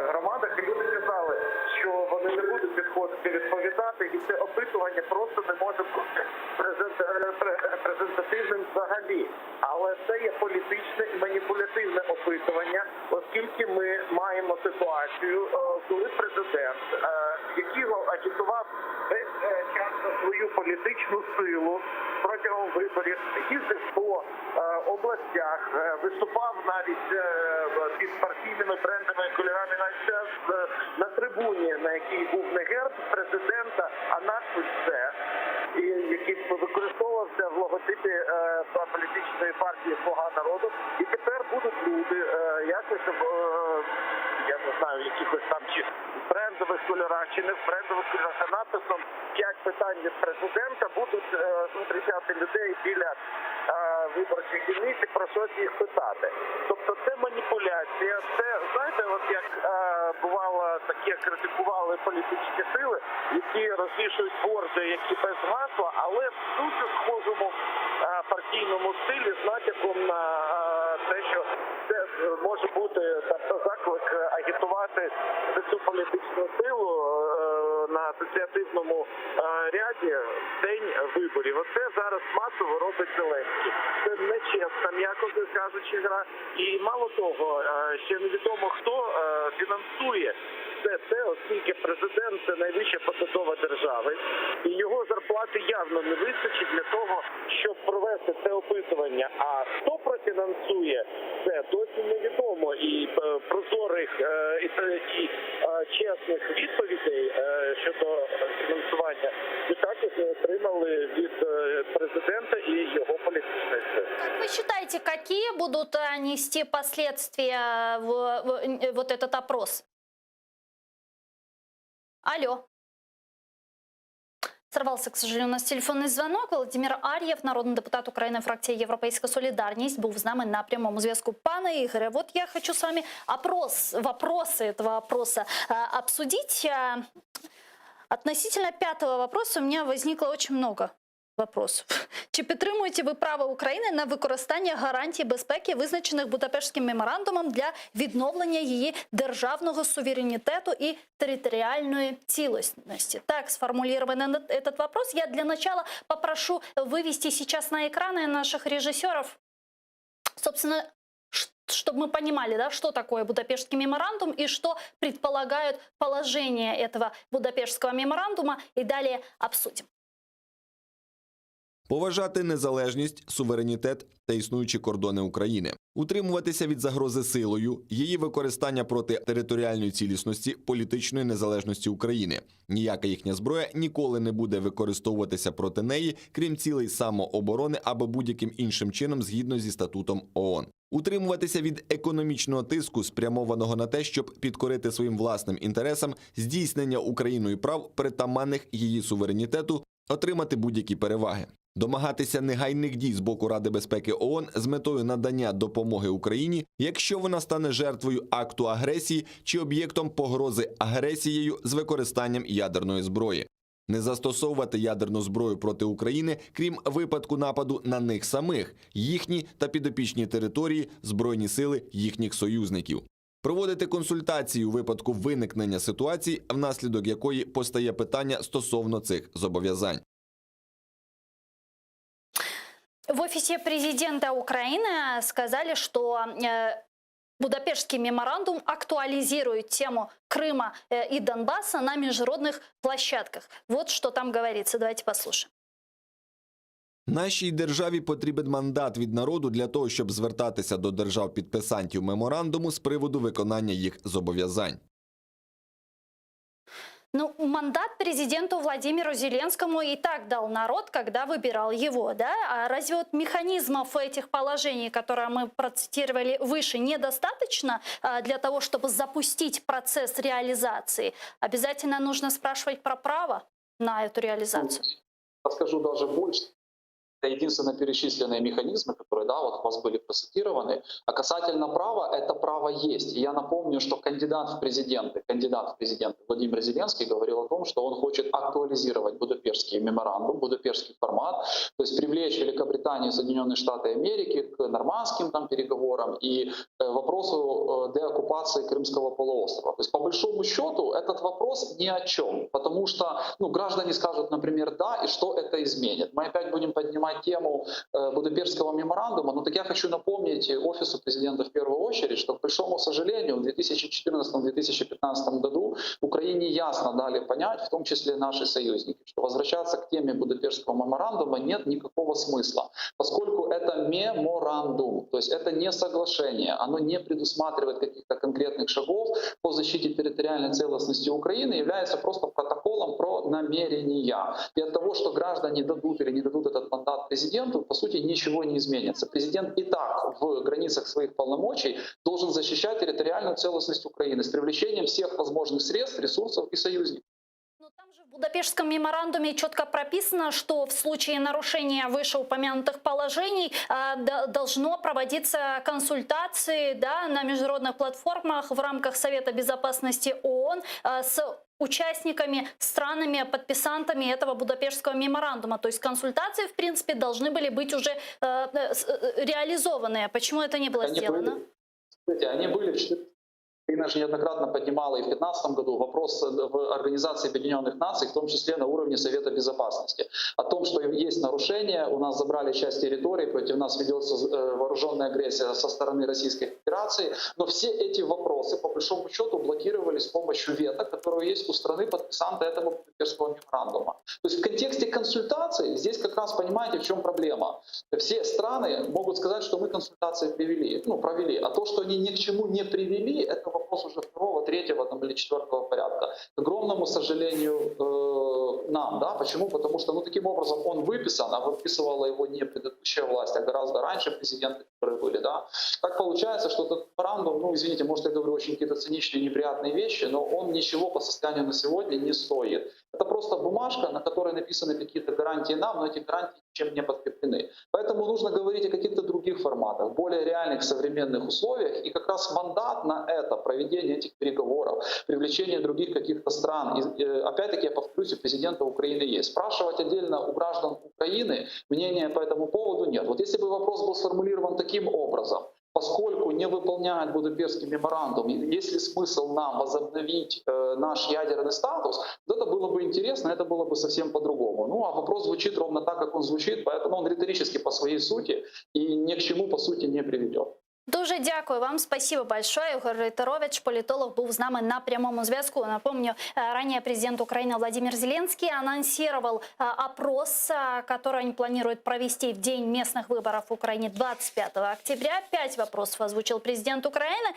громадах, і люди казали, що вони не будуть підходити відповідати, і це опитування просто не може бути репрезентативним взагалі. Але це є політичне і маніпулятивне опитування, оскільки ми маємо ситуацію, коли президент, який агітував весь час за свою політичну силу протягом виборів, їздив по областях, виступав навіть під партійними брендами і кольорами на трибуні, на якій був не герб президента, а надпис «Це», і який використовувався в логотипі політичної партії «Слуга народу». І тепер будуть люди якось, я не знаю, в якихось там чи в брендових кольорах, чи не в брендових кольорах, а надписом «5 питань від президента» будуть зустрічати людей біля виборчих дільниць і про щось їх питати. Тобто це маніпуляція, це, знаєте, от як бувало таке, критикували політичні сили, які розвішують борди, які без гасла, але в дуже схожому партійному стилі з натяком на те, що це може бути заклик агітувати за цю політичну силу на асоціативному ряді в день виборів. Оце зараз масово робить Зеленський. Це нечесна, м'яко кажучи, гра. І мало того, ще невідомо, хто фінансує це, оскільки президент – це найвища посадова держави, і його зарплати явно не вистачить для того, щоб провести це опитування. А хто профінансує це, досі невідомо. І прозорих і чесних відповідей щодо фінансування ми також не отримали від президента і його політичної сили. Как вы считаете, какие будут нести последствия вот этот опрос? Алло. Сорвался, к сожалению, у нас телефонний звонок. Володимир Ар'єв, народний депутат України, фракція «Європейська солідарність», був з нами на прямому зв'язку. Пане Игоре, вот я хочу с вами вопросы этого опроса обсудить. Относительно 5-го вопроса у меня возникло очень много вопросов. Чи підтримуєте ви право України на використання гарантій безпеки, визначених Будапештським меморандумом для відновлення її державного суверенітету і територіальної цілісності? Так сформулирован этот вопрос. Я для начала попрошу вывести сейчас на экраны наших режиссеров, собственно, чтобы мы понимали, да, что такое Будапештский меморандум и что предполагают положения этого Будапештского меморандума, и далее обсудим. Поважати незалежність, суверенітет та існуючі кордони України. Утримуватися від загрози силою, її використання проти територіальної цілісності, політичної незалежності України. Ніяка їхня зброя ніколи не буде використовуватися проти неї, крім цілей самооборони або будь-яким іншим чином згідно зі статутом ООН. Утримуватися від економічного тиску, спрямованого на те, щоб підкорити своїм власним інтересам здійснення Україною прав, притаманних її суверенітету, отримати будь-які переваги. Домагатися негайних дій з боку Ради безпеки ООН з метою надання допомоги Україні, якщо вона стане жертвою акту агресії чи об'єктом погрози агресією з використанням ядерної зброї. Не застосовувати ядерну зброю проти України, крім випадку нападу на них самих, їхні та підопічні території, збройні сили їхніх союзників. Проводити консультації у випадку виникнення ситуації, внаслідок якої постає питання стосовно цих зобов'язань. В офисе президента Украины сказали, что Будапештский меморандум актуализирует тему Крыма и Донбасса на международных площадках. Вот что там говорится. Давайте послушаем. Нашій державі потрібен мандат від народу для того, щоб звертатися до держав-підписантів меморандуму з приводу виконання їх зобов'язань. Ну, мандат президенту Владимиру Зеленскому и так дал народ, когда выбирал его, да? А разве вот механизмов этих положений, которые мы процитировали выше, недостаточно для того, чтобы запустить процесс реализации? Обязательно нужно спрашивать про право на эту реализацию? Скажу даже больше. Это единственно перечисленные механизмы, которые, да, вот у вас были процитированы. А касательно права, это право есть. И я напомню, что кандидат в президенты Владимир Зеленский говорил о том, что он хочет актуализировать Будапештский меморандум, Будапештский формат, то есть привлечь Великобританию и Соединенные Штаты Америки к нормандским там переговорам и вопросу деоккупации Крымского полуострова. То есть по большому счету этот вопрос ни о чем, потому что граждане скажут, например, да, и что это изменит. Мы опять будем поднимать тему Будапештского меморандума, но так я хочу напомнить Офису президента в первую очередь, что, к большому сожалению, в 2014-2015 году Украине ясно дали понять, в том числе наши союзники, что возвращаться к теме Будапештского меморандума нет никакого смысла, поскольку это меморандум, то есть это не соглашение, оно не предусматривает каких-то конкретных шагов по защите территориальной целостности Украины, является просто протоколом про намерения. И от того, что граждане дадут или не дадут этот мандат президенту, по сути, ничего не изменится. Президент и так в границах своих полномочий должен защищать территориальную целостность Украины с привлечением всех возможных средств, ресурсов и союзников. В Будапештском меморандуме четко прописано, что в случае нарушения вышеупомянутых положений должно проводиться консультации, да, на международных платформах в рамках Совета Безопасности ООН с участниками, странами, подписантами этого Будапештского меморандума. То есть консультации, в принципе, должны были быть уже реализованы. Почему это не было сделано? Они были в Украина же неоднократно поднимала и в 2015 году вопрос в Организации Объединенных Наций, в том числе на уровне Совета Безопасности, о том, что есть нарушения, у нас забрали часть территории, против нас ведется вооруженная агрессия со стороны Российской Федерации, но все эти вопросы, по большому счету, блокировались с помощью вето, которое есть у страны подписанта этого Будапештского меморандума. То есть в контексте консультаций здесь как раз понимаете, в чем проблема. Все страны могут сказать, что мы консультации провели, а то, что они ни к чему не привели, это вопрос уже второго, третьего или четвертого порядка. К огромному сожалению нам, да, почему? Потому что, таким образом он выписан, а выписывала его не предыдущая власть, а гораздо раньше президенты, которые были, да. Так получается, что этот меморандум, извините, может, я говорю очень какие-то циничные, неприятные вещи, но он ничего по состоянию на сегодня не стоит. Это просто бумажка, на которой написаны какие-то гарантии нам, но эти гарантии ничем не подкреплены. Поэтому нужно говорить о каких-то других форматах, более реальных современных условиях, и как раз мандат на это, проведение этих переговоров, привлечение других каких-то стран. И, опять-таки, я повторюсь, у президента Украины есть. Спрашивать отдельно у граждан Украины мнения по этому поводу нет. Вот если бы вопрос был сформулирован таким образом: поскольку не выполняет Будапештский меморандум, есть ли смысл нам возобновить наш ядерный статус, то это было бы интересно, это было бы совсем по-другому. А вопрос звучит ровно так, как он звучит, поэтому он риторически по своей сути и ни к чему, по сути, не приведет. Дуже дякую вам, спасибо большое. Ігор Рейтерович, політолог, був з нами на прямому зв'язку. Напомню, ранее президент Украины Владимир Зеленский анонсировал опрос, который они планируют провести в день местных выборов в Украине 25 октября. 5 вопросов озвучил президент України.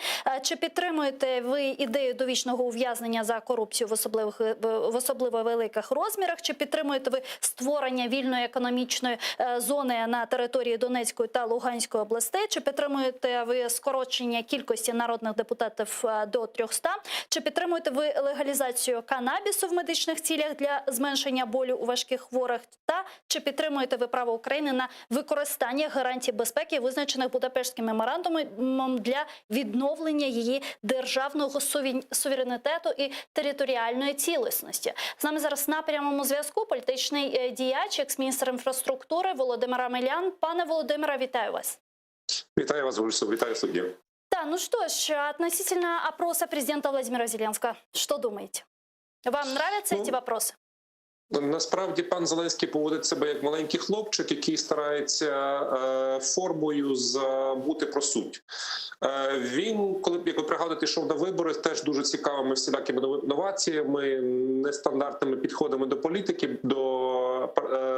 Чи підтримуєте ви ідею довічного ув'язнення за корупцію в особливо великих розмірах? Чи підтримуєте ви створення вільної економічної зони на території Донецької та Луганської областей? Чи підтримуєте ви скорочення кількості народних депутатів до 300? Чи підтримуєте ви легалізацію канабісу в медичних цілях для зменшення болю у важких хворих? Та чи підтримуєте ви право України на використання гарантій безпеки, визначених Будапештським меморандумом, для відновлення її державного суверенітету і територіальної цілісності? З нами зараз на прямому зв'язку політичний діяч, екс-міністр інфраструктури Володимир Омелян. Пане Володимире, вітаю вас. Вітаю вас, вітаю судді. Да, что ж, относительно опроса президента Владимира Зеленского, что думаете? Вам нравятся эти вопросы? Насправді пан Зеленський поводить себе як маленький хлопчик, який старається формою забути про суть. Він, коли, як ви пригадуєте, йшов на вибори, теж дуже цікавими всілякими новаціями, нестандартними підходами до політики, до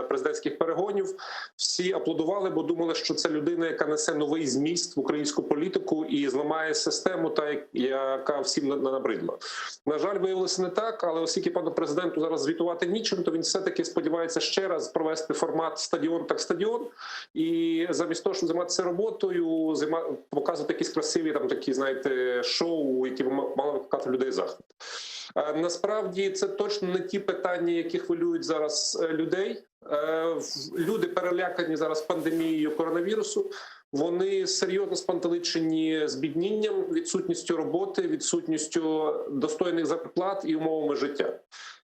президентських перегонів. Всі аплодували, бо думали, що це людина, яка несе новий зміст в українську політику і зламає систему, яка всім набридла. На жаль, виявилося не так, але оскільки пану президенту зараз звітувати нічим, то він все-таки сподівається ще раз провести формат стадіон так стадіон. І замість того, щоб займатися роботою, показувати якісь красиві такі, знаєте, шоу, які мали викликати людей захват. Насправді це точно не ті питання, які хвилюють зараз людей. Люди перелякані зараз пандемією коронавірусу, вони серйозно спантеличені збіднінням, відсутністю роботи, відсутністю достойних зарплат і умовами життя.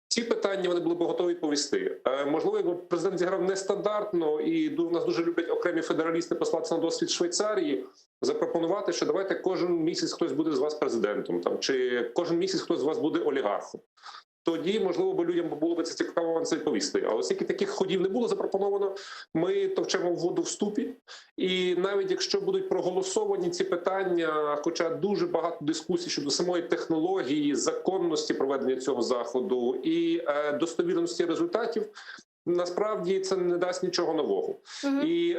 Ці питання вони були б готові відповісти. Можливо, якби президент зіграв нестандартно, і нас дуже люблять окремі федералісти послатися на досвід Швейцарії, запропонувати, що давайте кожен місяць хтось буде з вас президентом, чи кожен місяць хтось з вас буде олігархом. Тоді, можливо, людям було б це цікаво на це відповісти. Але оскільки таких ходів не було запропоновано, ми товчемо воду в ступі. І навіть якщо будуть проголосовані ці питання, хоча дуже багато дискусій щодо самої технології, законності проведення цього заходу і достовірності результатів, насправді це не дасть нічого нового. І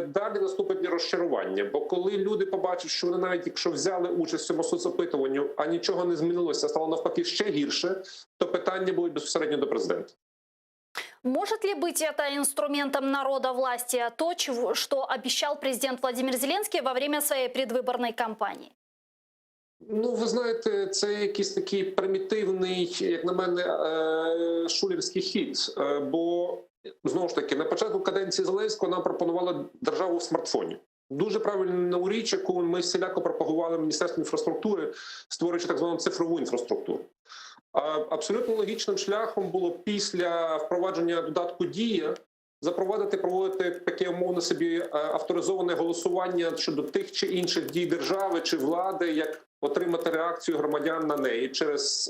далі наступить розчарування. Бо коли люди побачать, що вони навіть якщо взяли участь в цьому соцопитуванню, а нічого не змінилося, стало навпаки ще гірше, то питання будуть безпосередньо до президента. Может ли быть это инструментом народа власти, то, что обещал президент Владимир Зеленский во время своей предвыборной кампании? Ну, ви знаєте, це якийсь такий примітивний, як на мене, шулерський хід. Бо, знову ж таки, на початку каденції Зеленського нам пропонували державу в смартфоні. Дуже правильну річ, яку ми всіляко пропагували в Міністерстві інфраструктури, створюючи так звану цифрову інфраструктуру. Абсолютно логічним шляхом було після впровадження додатку «Дія» проводити таке, умовно собі, авторизоване голосування щодо тих чи інших дій держави чи влади, як отримати реакцію громадян на неї через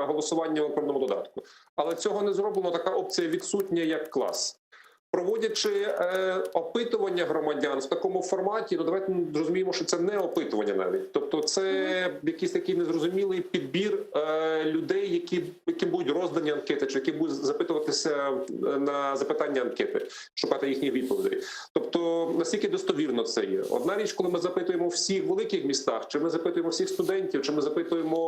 голосування в електронному додатку. Але цього не зроблено, така опція відсутня як клас. Проводячи опитування громадян в такому форматі, ну давайте зрозуміємо, що це не опитування навіть. Тобто це якийсь такий незрозумілий підбір людей, які будуть роздані анкети, чи які будуть запитуватися на запитання анкети, шукати їхніх відповідей. Тобто настільки достовірно це є. Одна річ, коли ми запитуємо в всіх великих містах, чи ми запитуємо всіх студентів, чи ми запитуємо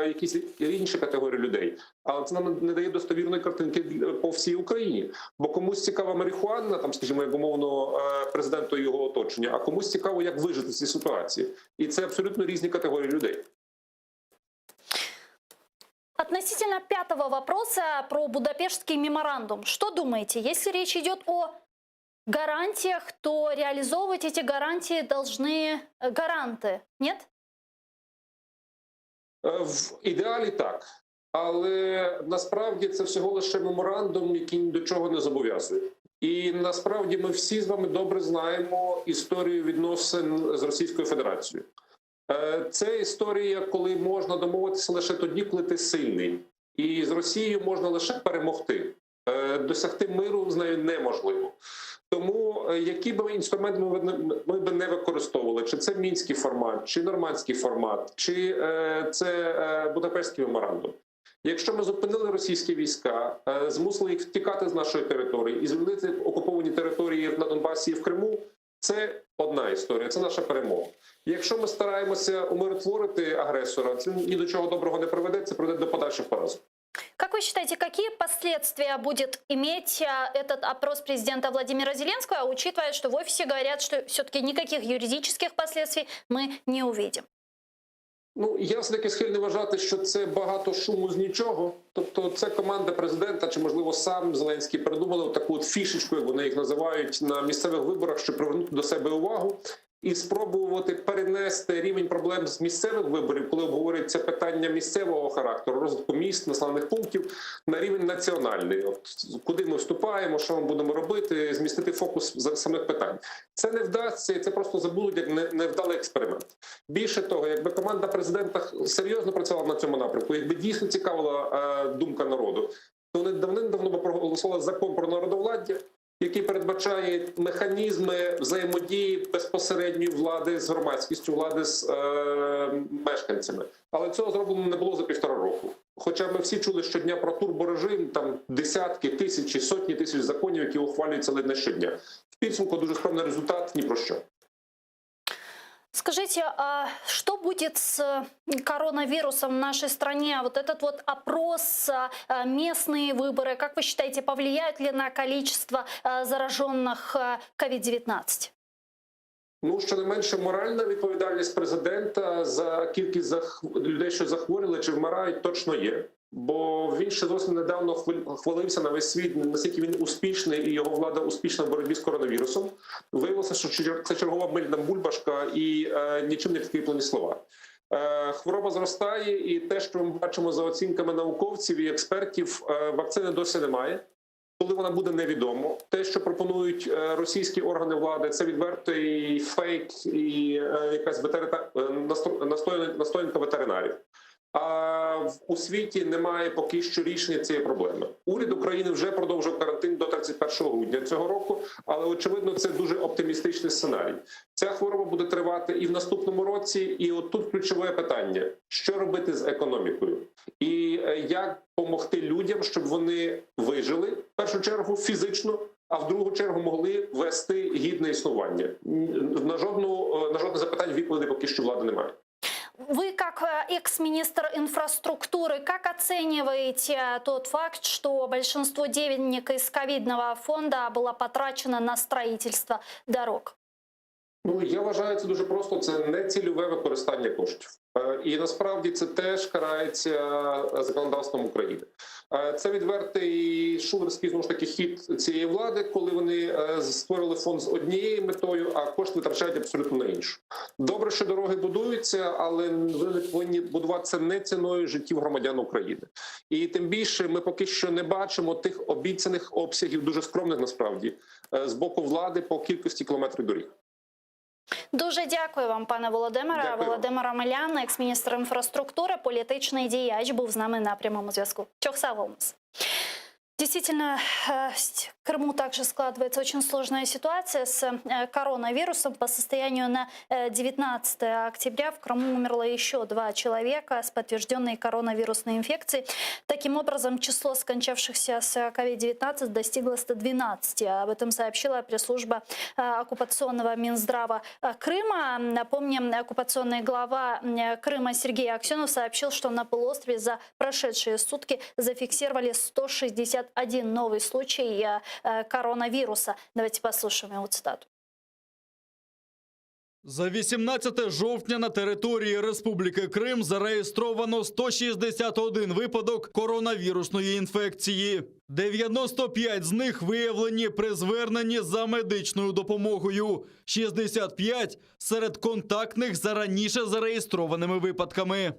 якісь інші категорії людей. Але це нам не дає достовірної картинки по всій Україні. Бо комусь цікава марихуана, там, скажімо, як умовно президенту і його оточення, а комусь цікаво, як вижити в цій ситуації. І це абсолютно різні категорії людей. Относительно пятого вопроса про Будапештский меморандум. Что думаете, если речь идет о гарантиях, то реализовывать эти гарантии должны гаранты, нет? В ідеалі так. Але насправді це всього лише меморандум, який ні до чого не зобов'язує. І насправді ми всі з вами добре знаємо історію відносин з Російською Федерацією. Це історія, коли можна домовитися лише тоді, коли ти сильний. І з Росією можна лише перемогти. Досягти миру з нею неможливо. Тому які б інструменти ми б не використовували, чи це мінський формат, чи нормандський формат, чи це Будапештський меморандум. Якщо ми зупинили російські війська, змусили їх втікати з нашої території і звільнити окуповані території на Донбасі і в Криму, це одна історія, це наша перемога. Якщо ми стараємося умиротворити агресора, це ні до чого доброго не приведе, це приведе до подальших поразок. Как вы считаете, какие последствия будет иметь этот опрос президента Владимира Зеленского, учитывая, что в офисе говорят, что все-таки никаких юридических последствий мы не увидим? Ну, я все-таки схильний вважати, що це багато шуму з нічого. Тобто це команда президента, чи, можливо, сам Зеленський придумали таку от фішечку, як вони їх називають, на місцевих виборах, щоб привернути до себе увагу і спробувати перенести рівень проблем з місцевих виборів, коли обговорюється питання місцевого характеру, розвитку міст, населених пунктів, на рівень національний. От, куди ми вступаємо, що ми будемо робити, змістити фокус з самих питань. Це не вдасться, і це просто забудуть як невдалий експеримент. Більше того, якби команда президента серйозно працювала на цьому напрямку, якби дійсно цікавила думка народу, то вони давним-давно б проголосували закон про народовладдя, який передбачає механізми взаємодії безпосередньої влади з громадськістю, влади з мешканцями. Але цього зроблено не було за 1,5 року. Хоча ми всі чули щодня про турборежим, там десятки, тисячі, сотні тисяч законів, які ухвалюються ледь не щодня. В підсумку дуже скромний результат, ні про що. Скажите, а что будет с коронавирусом в нашей стране? Вот этот вот опрос, местные выборы, как вы считаете, повлияют ли на количество зараженных COVID-19? Ну, щонайменше моральна відповідальність президента за кількість людей, що захворіли чи вмирають, точно є. бо він ще зовсім недавно хвалився на весь світ, наскільки він успішний і його влада успішна в боротьбі з коронавірусом. Виявилося, що це чергова мильна бульбашка і нічим не підкріплені слова. Хвороба зростає, і те, що ми бачимо за оцінками науковців і експертів, вакцини досі немає. Коли вона буде, невідомо. Те, що пропонують російські органи влади, це відвертий фейк і якась настоянка ветеринарів. А у світі немає поки що рішення цієї проблеми. Уряд України вже продовжив карантин до 31 грудня цього року, але, очевидно, це дуже оптимістичний сценарій. Ця хвороба буде тривати і в наступному році, і от тут ключове питання – що робити з економікою? І як допомогти людям, щоб вони вижили, в першу чергу, фізично, а в другу чергу могли вести гідне існування. На жодне запитання відповіді поки що влади немає. Вы, как экс-министр инфраструктуры, как оцениваете тот факт, что большинство денег из ковидного фонда было потрачено на строительство дорог? Ну, я вважаю, це дуже просто. Це не цільове використання коштів. І насправді це теж карається законодавством України. Це відвертий шулерський, знову ж таки, хід цієї влади, коли вони створили фонд з однією метою, а кошти витрачають абсолютно на іншу. Добре, що дороги будуються, але вони повинні будуватися не ціною життів громадян України. І тим більше ми поки що не бачимо тих обіцяних обсягів, дуже скромних насправді, з боку влади по кількості кілометрів доріг. Дуже дякую вам, пане Володимире. Дякую. Володимир Омелян, екс-міністр інфраструктури, політичний діяч, був з нами на прямому зв'язку. Чохсавомс. Действительно, в Крыму также складывается очень сложная ситуация с коронавирусом. По состоянию на 19 октября в Крыму умерло еще 2 человека с подтвержденной коронавирусной инфекцией. Таким образом, число скончавшихся с COVID-19 достигло 112. Об этом сообщила пресс-служба оккупационного Минздрава Крыма. Напомним, оккупационный глава Крыма Сергей Аксенов сообщил, что на полуострове за прошедшие сутки зафиксировали 161 новый случай коронавируса. Давайте послушаем его цитату. За 18 жовтня на території Республіки Крим зареєстровано 161 випадок коронавірусної інфекції. 95 з них виявлені при зверненні за медичною допомогою. 65 серед контактних за раніше зареєстрованими випадками.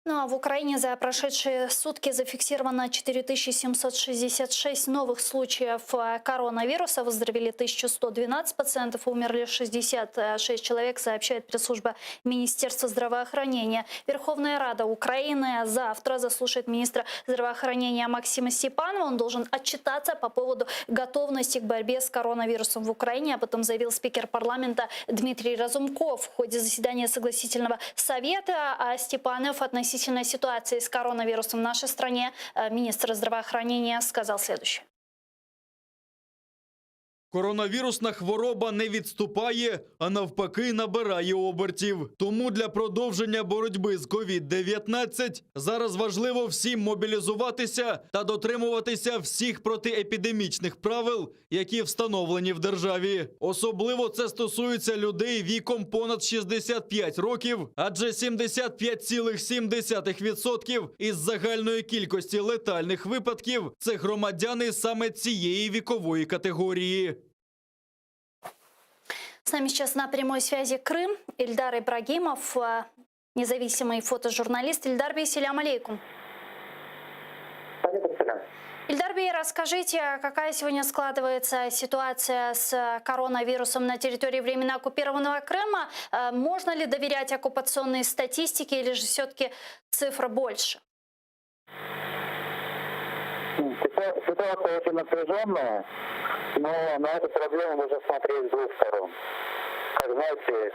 Ну а в Украине за прошедшие сутки зафиксировано 4766 новых случаев коронавируса. Выздоровели 1112 пациентов, умерли 66 человек, сообщает пресс-служба Министерства здравоохранения. Верховная Рада Украины завтра заслушает министра здравоохранения Максима Степанова. Он должен отчитаться по поводу готовности к борьбе с коронавирусом в Украине. Об этом заявил спикер парламента Дмитрий Разумков в ходе заседания согласительного совета. А Степанов относительно ситуации с коронавирусом в нашей стране, министр здравоохранения сказал следующее. Коронавірусна хвороба не відступає, а навпаки набирає обертів. Тому для продовження боротьби з COVID-19 зараз важливо всім мобілізуватися та дотримуватися всіх протиепідемічних правил, які встановлені в державі. Особливо це стосується людей віком понад 65 років, адже 75,7% із загальної кількості летальних випадків – це громадяни саме цієї вікової категорії. С нами сейчас на прямой связи Крым. Ильдар Ибрагимов, независимый фотожурналист. Ильдар Бей, салям алейкум. Ильдар Бей, расскажите, какая сегодня складывается ситуация с коронавирусом на территории временно оккупированного Крыма? Можно ли доверять оккупационной статистике или же все-таки цифра больше? Ситуация очень напряженная, но на эту проблему можно смотреть с двух сторон. Как знаете,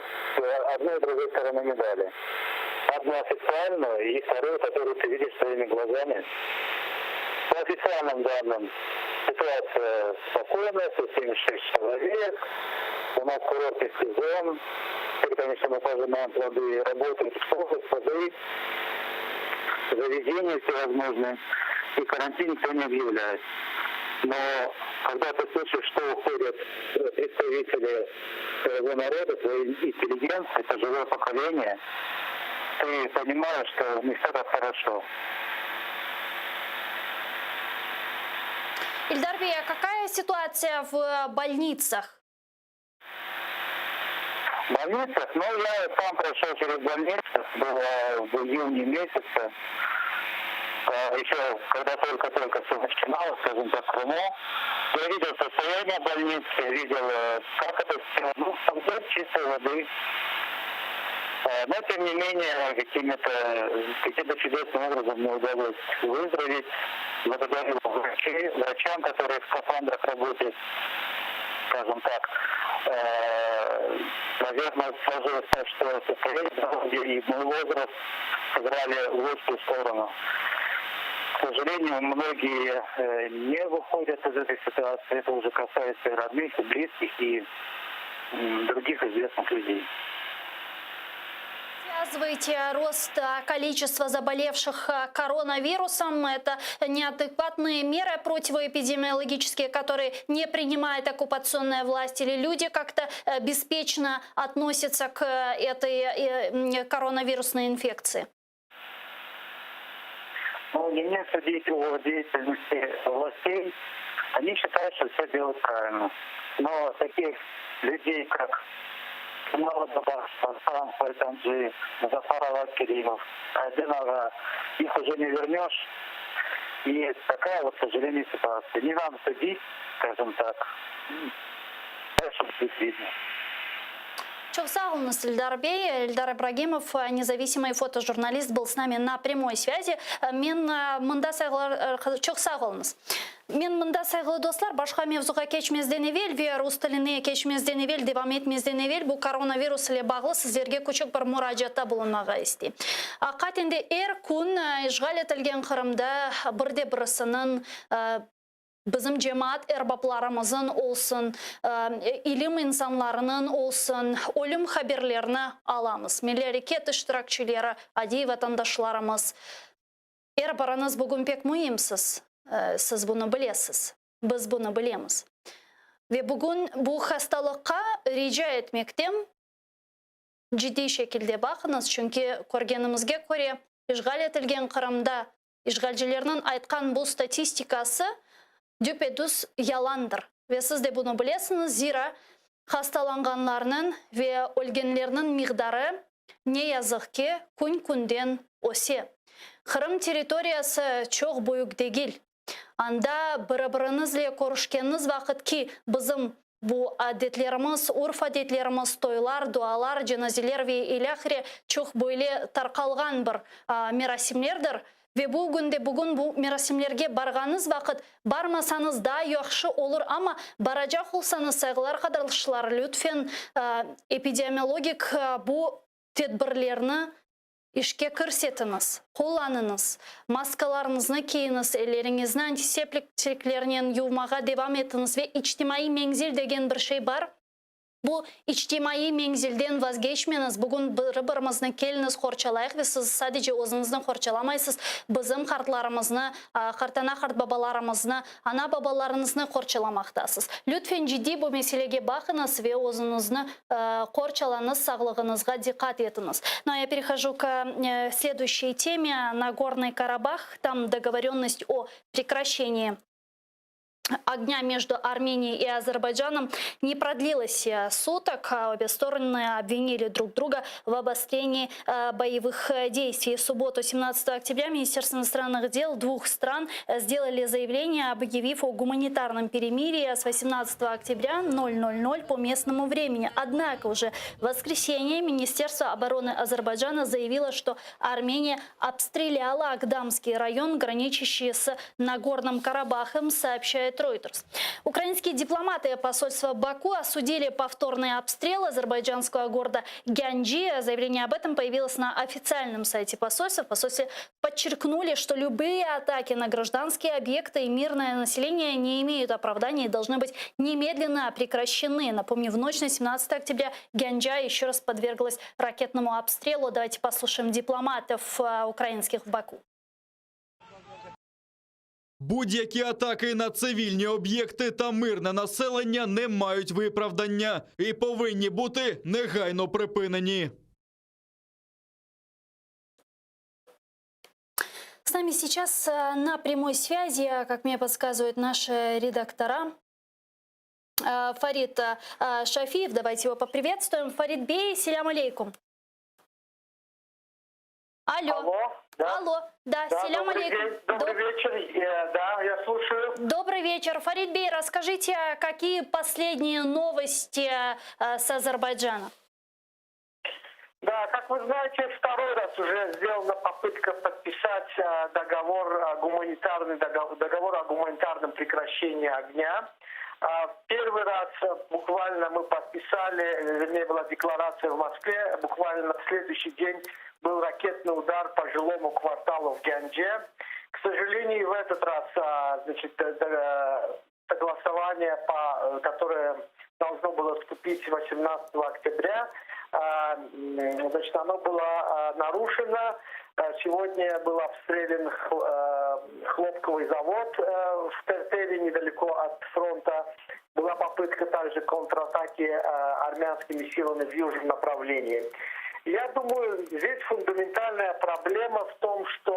одной и другой стороны медали. Одну официальную и вторую, которую ты видишь своими глазами. По официальным данным ситуация спокойная, 176 человек. У нас курортный сезон. Теперь, конечно, мы пожинаем плоды, работают школы, сады, заведения всевозможные. И карантин никто не объявляет. Но когда ты слышишь, что уходят представители своего народа, своей интеллигенции, это живое поколение, ты понимаешь, что не все так хорошо. Ильдар-бей, а какая ситуация в больницах? В больницах, ну, я сам прошел через больницу, было в июне месяце, еще когда только-только все начиналось, скажем так, в Крыму. Я видел состояние больницы, видел, как это все, ну, там нет чистой воды. Но, тем не менее, каким-то чудесным образом мне удалось выздороветь. Благодарю врачам, которые в скафандрах работают, скажем так. Наверное, сложилось так, что состояние здоровья и мой возраст сыграли в лучшую сторону. К сожалению, многие не выходят из этой ситуации. Это уже касается и родных, и близких, и других известных людей. Связываете рост количества заболевших коронавирусом. Это неадекватные меры противоэпидемиологические, которые не принимает оккупационная власть, или люди как-то беспечно относятся к этой коронавирусной инфекции? Ну, не мне судить о деятельности властей. Они считают, что все делают правильно. Но таких людей, как Сан Файтанджи, Зафарова, Керимов, Айденова, их уже не вернешь. И такая вот, к сожалению, ситуация. Не надо судить, скажем так. Дальше будет видно. Чоқсағылыңыз, Ильдар-бей. Ильдар Ибрагимов, независимый фотожурналист, был с нами на прямой связи. Мен мында чоқсағылыңыз. Мен мында сайғылы достар, башқа мевзуға кечмезден евел, вирус тіліне кечмезден евел, девам етмезден евел, бұл коронавирус иле бағлы сіздерге көчік бір мұражатта болунаға істе. Қатенде күн işgal етілген Қырымда бірде бірісінің bizim cemaat erbaplarımızın olsun, ilim insanlarının olsun, ölüm haberlerini alamız. Milli hareket iştirakçıları, adi vatandaşlarımız. Erbaranız bugün pek mühimsiz. Siz bunu bilesiz. Biz bunu bilemiz. Ve bugün bu hastalıkka rica etmektem ciddi şekilde bakınız. Çünkü көргенімізге көре, işgal etilgen Kırım'da işgalcilerinin айтқан bu statistikası düpedüz yalandır. Ve siz de bunu bilesiniz. Zira hastalanganlarının ve ölgenlerinin miqdarı ne yazık ki gün-günden öse. Kırım territoriyası çok büyük değil. Anda bir-birinizle көрішкенiniz vakit ki bizim bu adetlerimiz, urf adetlerimiz, toylar, dualar, cenazeler ve ilahire çok böyle tarqalgan bir merasimlerdir. Ve bugün bu merasimlerge barganız vakit barmasanız daha yaxşı olur ama baracak olsanız saygılar kadarlışlar lütfen epidemiologik bu tedbirlerini işke kırsetiniz, kullanınız, maskalarınızı kiyiniz, ellerinizin antiseptiklerinin yuvmağa devam etiniz ve içtimai menzil degen bir şey var. Bu içtimai menzilden vazgeçmeniz. Bugün bir-birimizni keliniz horçalayıq ve siz sadece özünüzni horçalamaysiz. Bizim kartlarımızını, kartana kart babalarımızını, ana babalarınızını horçalamaktasız. Lütfen ciddi bu meselege bakınız ve özünüzni horçalanız, sağlığınızga dikkat etiniz. Но я перехожу к следующей теме. Нагорный Карабах. Там договоренность о прекращении огня между Арменией и Азербайджаном не продлилась суток. Обе стороны обвинили друг друга в обострении боевых действий. В субботу, 17 октября, Министерство иностранных дел двух стран сделали заявление, объявив о гуманитарном перемирии с 18 октября 00:00 по местному времени. Однако уже в воскресенье Министерство обороны Азербайджана заявило, что Армения обстреляла Агдамский район, граничащий с Нагорным Карабахом, сообщает Reuters. Украинские дипломаты посольства Баку осудили повторный обстрел азербайджанского города Гянджи. Заявление об этом появилось на официальном сайте посольства. В посольстве подчеркнули, что любые атаки на гражданские объекты и мирное население не имеют оправдания и должны быть немедленно прекращены. Напомню, в ночь на 17 октября Гянджа еще раз подверглась ракетному обстрелу. Давайте послушаем дипломатов украинских в Баку. Будь-які атаки на цивільні об'єкти та мирне населення не мають виправдання і повинні бути негайно припинені. нами сейчас на прямой связи, как мне подсказывают наши редактора, Фарид Шафиев. Давайте его поприветствуем. Фарид Бей, селям алейкум. Алло. Алло, да. Алло, да, селям алейкум. Добрый вечер, да, я слушаю. Добрый вечер. Фарид Бей, расскажите, какие последние новости с Азербайджана? Да, как вы знаете, второй раз уже сделана попытка подписать договор о гуманитарном прекращении огня. Первый раз буквально мы подписали, вернее, была декларация в Москве, буквально на следующий день был ракетный удар по жилому кварталу в Гянже. К сожалению, в этот раз, значит, согласование, которое должно было вступить 18 октября, значит, оно было нарушено. Сегодня был обстрелян хлопковый завод в Тертере, недалеко от фронта. Была попытка также контратаки армянскими силами в южном направлении. Я думаю, здесь фундаментальная проблема в том, что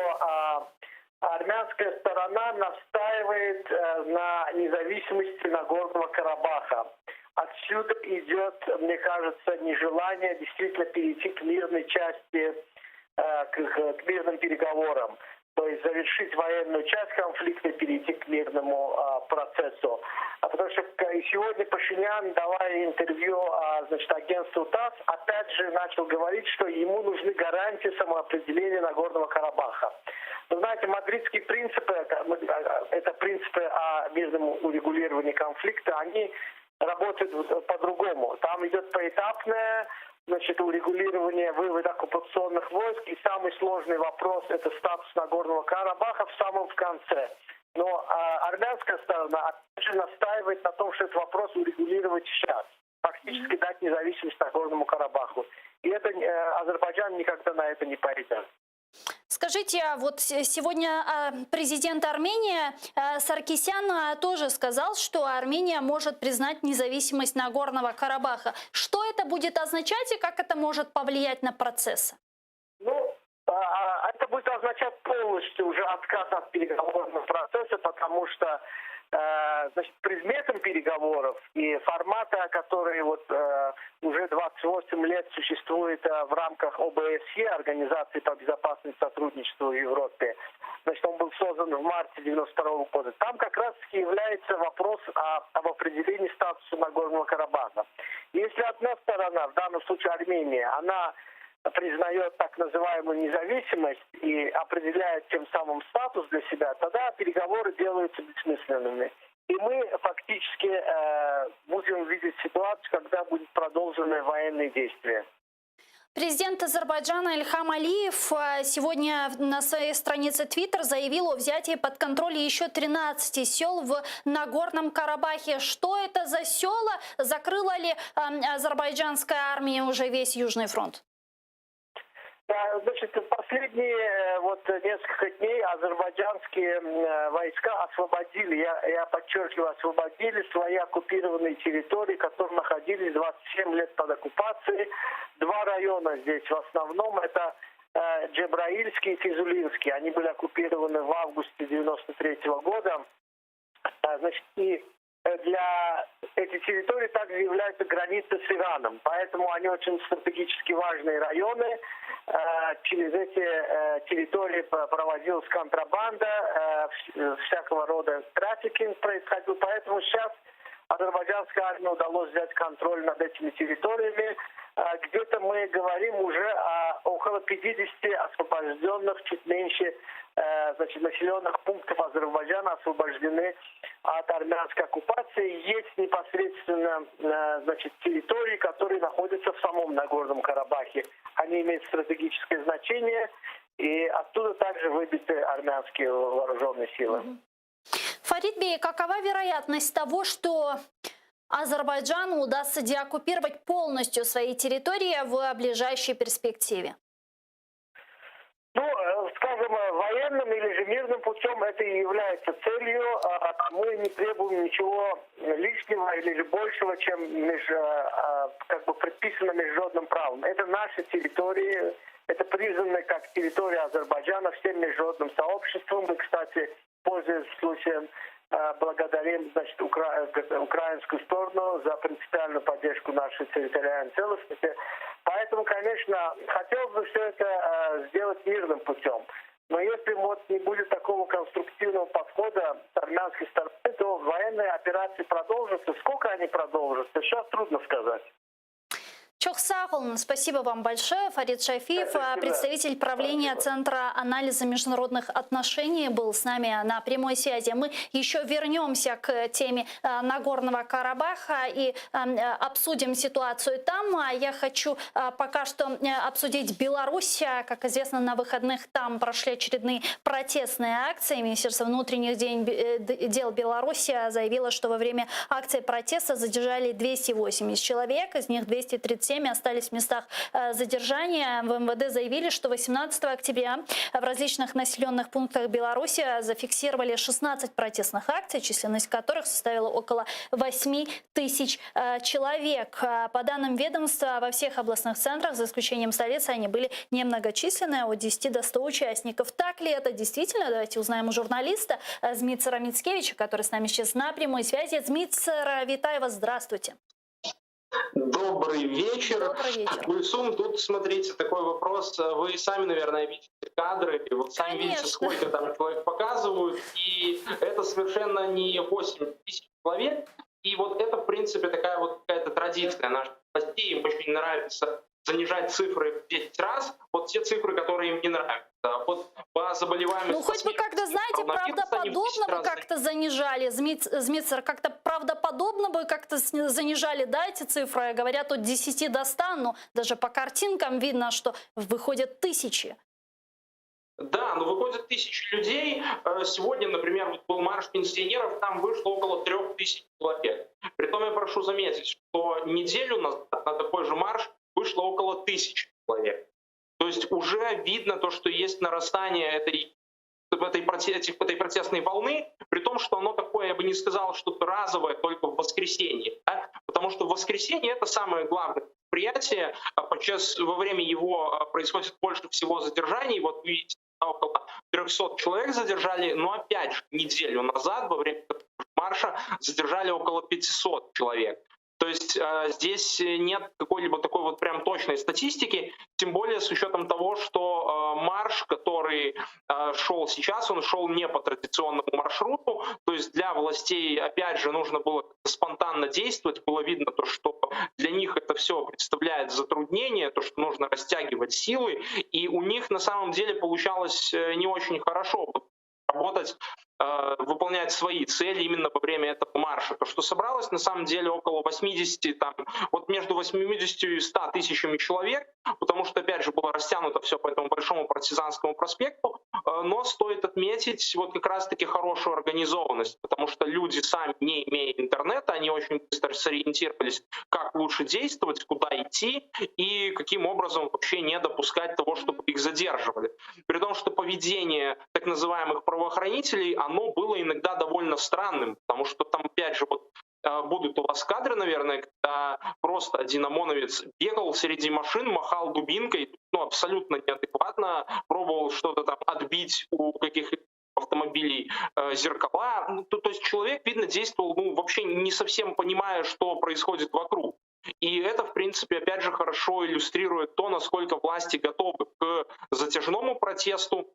армянская сторона настаивает на независимости Нагорного Карабаха. Отсюда идет, мне кажется, нежелание действительно перейти к мирной части, к мирным переговорам. То есть завершить военную часть конфликта и перейти к мирному процессу. Потому что сегодня Пашинян, давая интервью значит, агентству ТАСС, опять же начал говорить, что ему нужны гарантии самоопределения Нагорного Карабаха. Вы знаете, мадридские принципы, это принципы о мирном урегулировании конфликта, они работают по-другому. Там идет поэтапное, значит, урегулирование вывода оккупационных войск, и самый сложный вопрос – это статус Нагорного Карабаха в самом конце. Но армянская сторона опять же настаивает на том, что этот вопрос урегулировать сейчас, фактически дать независимость Нагорному Карабаху. И это Азербайджан никогда на это не пойдет. Скажите, вот сегодня президент Армении Саркисян тоже сказал, что Армения может признать независимость Нагорного Карабаха. Что это будет означать и как это может повлиять на процессы? Ну, это будет означать полностью уже отказ от переговорного процесса, потому что значит, предметом переговоров и формата, который вот уже 28 лет существует в рамках ОБСЕ, Организации по безопасности и сотрудничеству в Европе, значит, он был создан в марте 1992 года. Там как раз является вопрос об определении статуса Нагорного Карабаха. Если одна сторона, в данном случае Армения, она признает так называемую независимость и определяет тем самым статус для себя, тогда переговоры делаются бессмысленными. И мы фактически будем видеть ситуацию, когда будут продолжены военные действия. Президент Азербайджана Ильхам Алиев сегодня на своей странице Twitter заявил о взятии под контроль еще 13 сел в Нагорном Карабахе. Что это за села? Закрыла ли азербайджанская армия уже весь Южный фронт? Да, значит, последние вот несколько дней азербайджанские войска освободили, я подчеркиваю, освободили свои оккупированные территории, которые находились 27 лет под оккупацией. Два района здесь в основном, это Джебраильский и Физулинский. Они были оккупированы в августе 1993 года. Значит, и для этих территорий также являются границы с Ираном. Поэтому они очень стратегически важные районы. Через эти территории проводилась контрабанда, всякого рода трафикинг происходил. Поэтому сейчас азербайджанской армии удалось взять контроль над этими территориями. Где-то мы говорим уже о около 50 освобожденных, чуть меньше, значит, населенных пунктов Азербайджана освобождены от армянской оккупации. Есть непосредственно, значит, территории, которые находятся в самом Нагорном Карабахе. Они имеют стратегическое значение, и оттуда также выбиты армянские вооруженные силы. Фарид Бей, какова вероятность того, что Азербайджану удастся деоккупировать полностью свои территории в ближайшей перспективе? Ну, скажем, военным или же мирным путем это и является целью. Мы не требуем ничего лишнего или же большего, чем как бы предписано международным правом. Это наши территории, это признано как территория Азербайджана всем международным сообществом. Мы, кстати, пользуясь случаем, благодарим, значит, украинскую сторону за принципиальную поддержку нашей территориальной целостности. Поэтому, конечно, хотелось бы все это сделать мирным путем. Но если вот не будет такого конструктивного подхода с армянской стороны, то военные операции продолжатся. Сколько они продолжатся, сейчас трудно сказать. Чохсагулн, спасибо вам большое. Фарид Шафиев, представитель правления Центра анализа международных отношений, был с нами на прямой связи. Мы еще вернемся к теме Нагорного Карабаха и обсудим ситуацию там. Я хочу пока что обсудить Беларусь. Как известно, на выходных там прошли очередные протестные акции. Министерство внутренних дел Беларуси заявило, что во время акции протеста задержали 280 человек, из них 237 остались в местах задержания. В МВД заявили, что 18 октября в различных населенных пунктах Беларуси зафиксировали 16 протестных акций, численность которых составила около 8 тысяч человек. По данным ведомства, во всех областных центрах, за исключением столицы, они были немногочисленные, от 10 до 100 участников. Так ли это действительно? Давайте узнаем у журналиста Змицера Мицкевича, который с нами сейчас на прямой связи. Змицер, витаю вас, здравствуйте. Добрый вечер. Добрый вечер. Гульсум, тут, смотрите, такой вопрос. Вы сами, наверное, видите кадры, и вот сами видите, сколько там человек показывают, и это совершенно не 8 тысяч человек. И вот это, в принципе, такая вот какая-то традиция наших властей. Им очень нравится занижать цифры в 5 раз. Вот те цифры, которые им не нравятся. Вот по заболеваемости... Ну, хоть бы как-то, знаете, правдоподобно бы как-то занижали. Змицер, как-то правдоподобно бы как-то занижали, да, эти цифры. Говорят, от 10 до 100, но даже по картинкам видно, что выходят тысячи. Да, но выходят тысячи людей. Сегодня, например, вот был марш пенсионеров, там вышло около 3000 человек. Притом я прошу заметить, что неделю назад на такой же марш вышло около 1000 человек. То есть уже видно то, что есть нарастание этой протестной волны, при том, что оно такое, я бы не сказал, что-то разовое только в воскресенье. Да? Потому что в воскресенье это самое главное мероприятие. Во время его происходит больше всего задержаний. Вот видите, около 300 человек задержали, но опять же неделю назад во время марша задержали около 500 человек. То есть здесь нет какой-либо такой вот прям точной статистики, тем более с учетом того, что марш, который шел сейчас, он шел не по традиционному маршруту, то есть для властей, опять же, нужно было спонтанно действовать, было видно то, что для них это все представляет затруднение, то, что нужно растягивать силы, и у них на самом деле получалось не очень хорошо работать, выполнять свои цели именно во время этого марша. То, что собралось на самом деле около 80, там, вот между 80 и 100 тысячами человек, потому что, опять же, было растянуто все по этому большому партизанскому проспекту, но стоит отметить вот как раз-таки хорошую организованность, потому что люди сами, не имея интернета, они очень быстро сориентировались, как лучше действовать, куда идти и каким образом вообще не допускать того, чтобы их задерживали. При том, что поведение так называемых правоохранителей, оно было иногда довольно странным, потому что там, опять же, вот будут у вас кадры, наверное, когда просто один ОМОНовец бегал среди машин, махал дубинкой, ну, абсолютно неадекватно, пробовал что-то там отбить у каких-то автомобилей зеркала. То есть человек, видно, действовал, ну, вообще не совсем понимая, что происходит вокруг. И это, в принципе, опять же, хорошо иллюстрирует то, насколько власти готовы к затяжному протесту,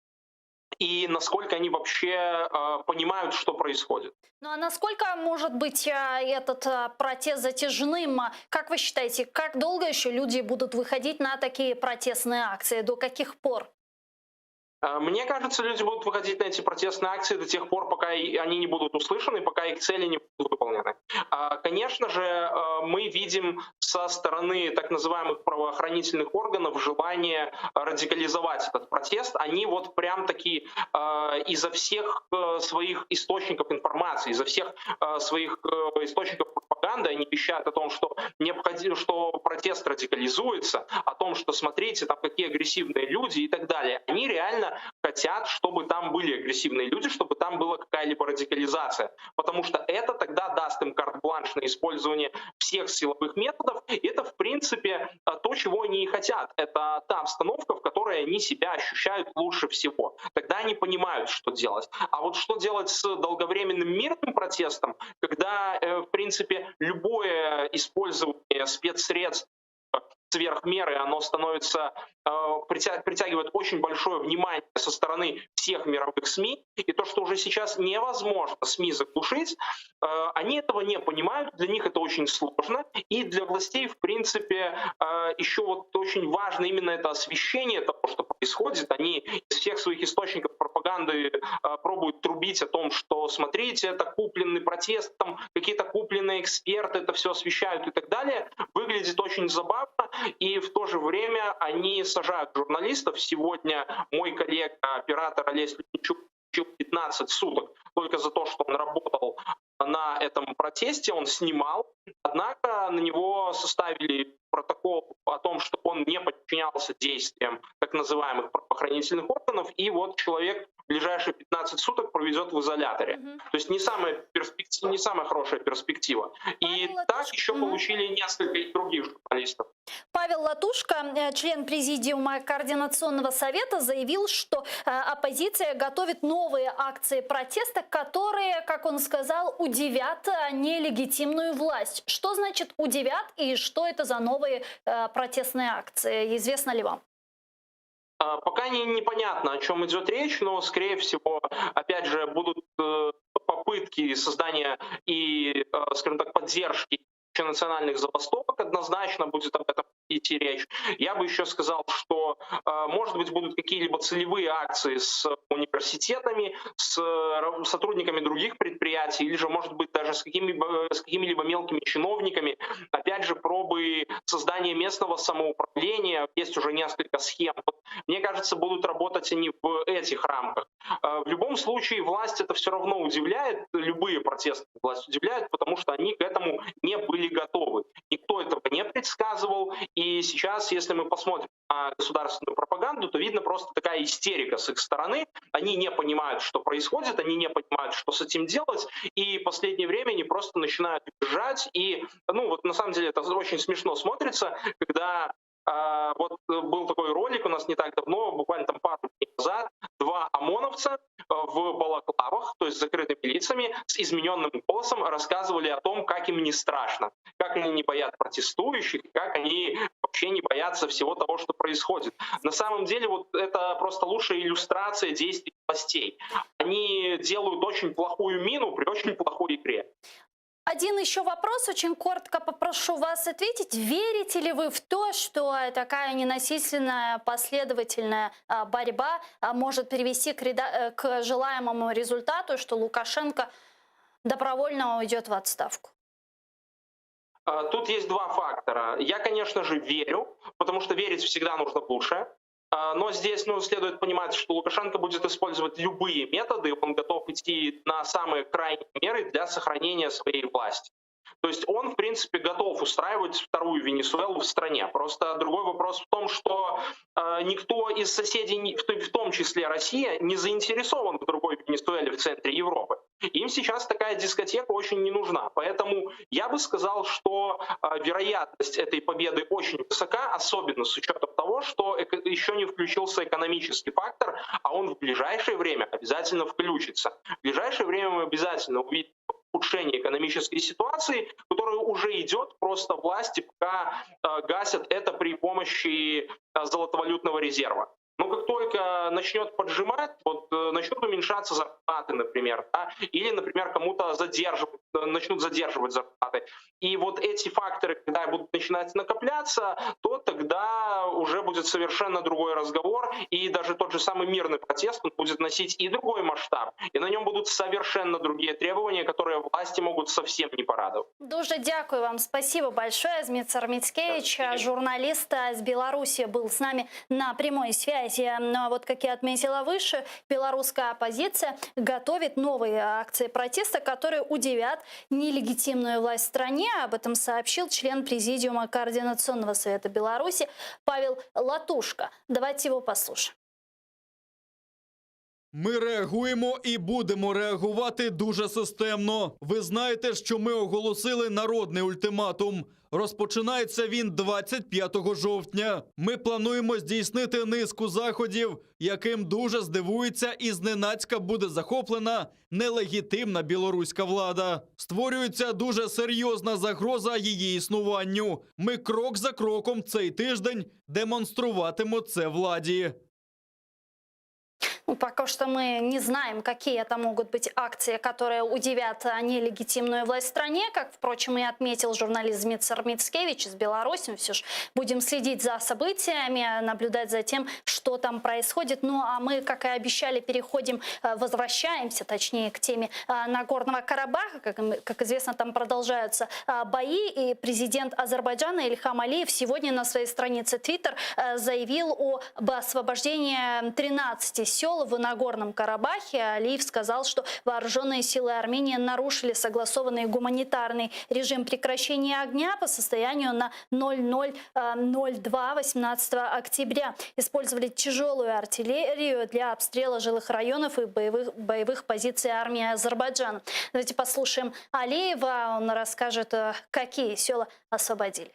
и насколько они вообще понимают, что происходит. Ну а насколько может быть этот протест затяжным? Как вы считаете, как долго еще люди будут выходить на такие протестные акции? До каких пор? Мне кажется, люди будут выходить на эти протестные акции до тех пор, пока они не будут услышаны, пока их цели не будут выполнены. Конечно же, мы видим со стороны так называемых правоохранительных органов желание радикализовать этот протест. Они вот прям таки изо всех своих источников информации, изо всех своих источников пропаганды пропагандой, они вещают о том, что необходимо, что протест радикализуется, о том, что смотрите, там какие агрессивные люди и так далее. Они реально хотят, чтобы там были агрессивные люди, чтобы там была какая-либо радикализация, потому что это тогда даст им карт-бланш на использование всех силовых методов. И это, в принципе, то, чего они и хотят. Это та обстановка, в которой они себя ощущают лучше всего. Тогда они понимают, что делать. А вот что делать с долговременным мирным протестом, когда, в принципе, любое использование спецсредств сверх меры, оно становится, притягивает очень большое внимание со стороны всех мировых СМИ, и то, что уже сейчас невозможно СМИ заглушить, они этого не понимают, для них это очень сложно, и для властей, в принципе, еще вот очень важно именно это освещение того, что происходит. Они из всех своих источников пропаганды пробуют трубить о том, что смотрите, это купленный протест, там какие-то купленные эксперты это все освещают и так далее. Выглядит очень забавно, и в то же время они сажают журналистов. Сегодня мой коллега, оператор Олесь Лютничук, получил 15 суток только за то, что он работал на этом протесте, он снимал. Однако на него составили протокол о том, что он не подчинялся действиям так называемых правоохранительных органов, и вот человек в ближайшие 15 суток проведет в изоляторе. То есть не самая хорошая перспектива. И так еще получили несколько других журналистов. Павел Латушко, член президиума Координационного совета, заявил, что оппозиция готовит новые акции протеста, которые, как он сказал, удивят нелегитимную власть. Что значит удивят и что это за новые протестные акции? Известно ли вам? Пока непонятно, о чем идет речь, но, скорее всего, опять же, будут попытки создания и, скажем так, поддержки национальных забастовок, однозначно будет об этом идти речь. Я бы еще сказал, что, может быть, будут какие-либо целевые акции с университетами, с сотрудниками других предприятий, или же, может быть, даже с какими-либо мелкими чиновниками. Опять же, пробы создания местного самоуправления, есть уже несколько схем. Мне кажется, будут работать они в этих рамках. В любом случае, власть это все равно удивляет, любые протесты власть удивляют, потому что они к этому не были готовы. Никто этого не предсказывал. И сейчас, если мы посмотрим на государственную пропаганду, то видно просто такая истерика с их стороны. Они не понимают, что происходит, они не понимают, что с этим делать. И в последнее время они просто начинают бежать. И, вот на самом деле это очень смешно смотрится, когда вот был такой ролик у нас не так давно, буквально там пару дней назад, два ОМОНовца в балаклавах, то есть с закрытыми лицами, с измененным голосом рассказывали о том, как им не страшно, как они не боятся протестующих, как они вообще не боятся всего того, что происходит. На самом деле вот это просто лучшая иллюстрация действий властей. Они делают очень плохую мину при очень плохой игре. Один еще вопрос, очень коротко попрошу вас ответить. Верите ли вы в то, что такая ненасильственная последовательная борьба может привести к желаемому результату, что Лукашенко добровольно уйдет в отставку? Тут есть два фактора. Я, конечно же, верю, потому что верить всегда нужно в лучшее. Но здесь следует понимать, что Лукашенко будет использовать любые методы, он готов идти на самые крайние меры для сохранения своей власти. То есть он, в принципе, готов устраивать вторую Венесуэлу в стране. Просто другой вопрос в том, что никто из соседей, в том числе Россия, не заинтересован в другой Венесуэле в центре Европы. Им сейчас такая дискотека очень не нужна. Поэтому я бы сказал, что вероятность этой победы очень высока, особенно с учетом того, что еще не включился экономический фактор, а он в ближайшее время обязательно включится. В ближайшее время мы обязательно увидим ухудшение экономической ситуации, которая уже идет, просто власти пока гасят это при помощи золотовалютного резерва. Но как только начнет поджимать, начнут уменьшаться зарплаты, например, или, например, кому-то начнут задерживать зарплаты. И вот эти факторы, когда будут начинать накопляться, то тогда уже будет совершенно другой разговор, и даже тот же самый мирный протест он будет носить и другой масштаб, и на нем будут совершенно другие требования, которые власти могут совсем не порадовать. Дуже дякую вам, спасибо большое. Зміцер Міцкевич, журналист из Беларуси, был с нами на прямой связи. связи. Но вот, как я отметила выше, белорусская оппозиция готовит новые акции протеста, которые удивят нелегитимную власть в стране. Об этом сообщил член Президиума Координационного совета Беларуси Павел Латушко. Давайте его послушаем. Ми реагуємо і будемо реагувати дуже системно. Ви знаєте, що ми оголосили народний ультиматум. Розпочинається він 25 жовтня. Ми плануємо здійснити низку заходів, яким дуже здивується і зненацька буде захоплена нелегітимна білоруська влада. Створюється дуже серйозна загроза її існуванню. Ми крок за кроком цей тиждень демонструватимемо це владі. Пока что мы не знаем, какие это могут быть акции, которые удивят нелегитимную власть в стране, как, впрочем, и отметил журналист Дмитр Мицкевич из Беларуси. Все же будем следить за событиями, наблюдать за тем, что там происходит. Ну а мы, как и обещали, возвращаемся, точнее, к теме Нагорного Карабаха. Как известно, там продолжаются бои, и президент Азербайджана Ильхам Алиев сегодня на своей странице Twitter заявил об освобождении 13 сел в Нагорном Карабахе. Алиев сказал, что вооруженные силы Армении нарушили согласованный гуманитарный режим прекращения огня по состоянию на 00:02 18 октября. Использовали тяжелую артиллерию для обстрела жилых районов и боевых позиций армии Азербайджана. Давайте послушаем Алиева. Он расскажет, какие села освободили.